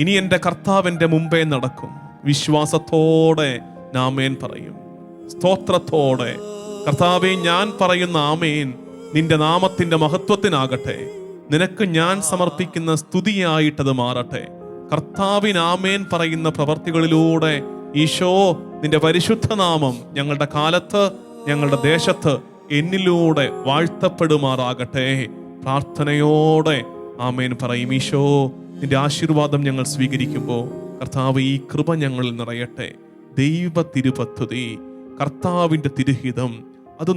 ഇനി എൻ്റെ കർത്താവ് എൻ്റെ മുമ്പേ നടക്കും. വിശ്വാസത്തോടെ ആമേൻ പറയും, സ്തോത്രത്തോടെ. കർത്താവേ, ഞാൻ പറയുന്ന ആമേൻ നിന്റെ നാമത്തിന്റെ മഹത്വത്തിനാകട്ടെ, നിനക്ക് ഞാൻ സമർപ്പിക്കുന്ന സ്തുതിയായിട്ടത് മാറട്ടെ. കർത്താവിന് ആമേൻ പറയുന്ന പ്രവർത്തികളിലൂടെ ഈശോ നിന്റെ പരിശുദ്ധ നാമം ഞങ്ങളുടെ കാലത്ത്, ഞങ്ങളുടെ ദേശത്ത് എന്നിലൂടെ വാഴ്ത്തപ്പെടുമാറാകട്ടെ. പ്രാർത്ഥനയോടെ ആമേൻ പറയും. ഈശോ, നിന്റെ ആശീർവാദം ഞങ്ങൾ സ്വീകരിക്കുമ്പോൾ കർത്താവ് ഈ കൃപ ഞങ്ങളിൽ നിറയട്ടെ. ദൈവ തിരുപദ്ധതി, കർത്താവിൻ്റെ തിരുഹിതം അത്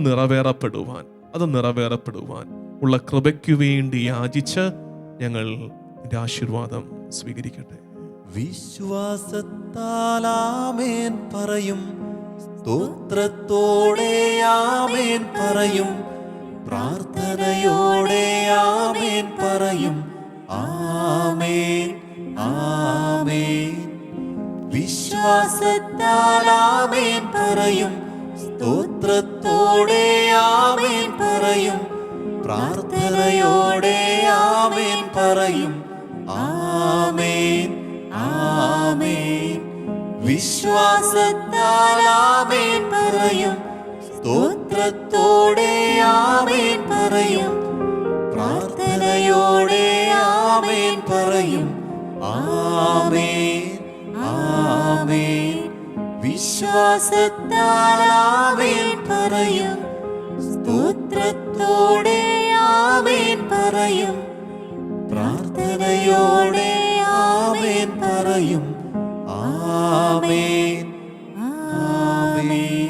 നിറവേറപ്പെടുവാൻ ഉള്ള കൃപയ്ക്കു വേണ്ടി യാചിച്ച് ഞങ്ങൾ നിന്റെ ആശീർവാദം സ്വീകരിക്കട്ടെ. വിശ്വാസത്താൽ ആമേൻ പറയും, സ്തോത്രത്തോടെ ആമേൻ പറയും, പ്രാർത്ഥനയോടെ ആമേൻ പറയും. ആമേൻ ആമേൻ. വിശ്വാസത്താൽ ആമേൻ പറയും, സ്തോത്രത്തോടെ ആമേൻ പറയും, പ്രാർത്ഥനയോടെ ആമേൻ പറയും. ആമേൻ ആമേൻ. വിശ്വാസത്താൽ ആമേൻ പറയും, സ്തോത്രത്തോടെ ആമേൻ പറയും, പ്രാർത്ഥനയോടെ ആമേൻ പറയും. ആമേൻ ആമേൻ. വിശ്വാസത്താൽ ആമേൻ പറയും, സ്തോത്രത്തോടെ ആമേൻ പറയും, പ്രാർത്ഥനയോടെ ആമേൻ പറയും. ആമേൻ ആമേൻ.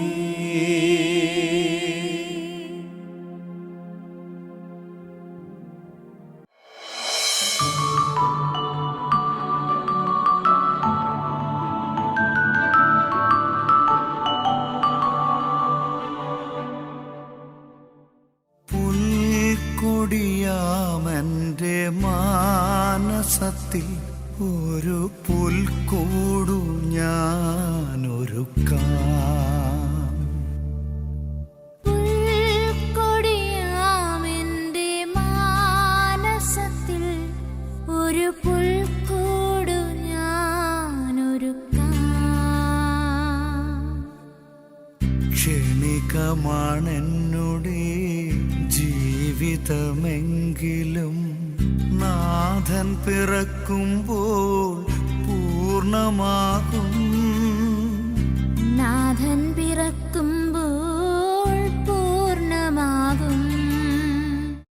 പുൽക്കൊടിയാമന്റെ മാനസത്തിൽ ഒരു പുൽക്കൂടു ഞാനൊരുക്കാം. പുൽക്കൊടിയാമെന്റെ മാനസത്തിൽ ഒരു പുൽക്കൂടു ഞാനൊരുക്കാം. ക്ഷണികമാണെന്നുടെ ജീവിതമെങ്കിലും നാഥൻ പിറക്കുമ്പോൾ പൂർണ്ണമാകും. നാഥൻ പിറക്കും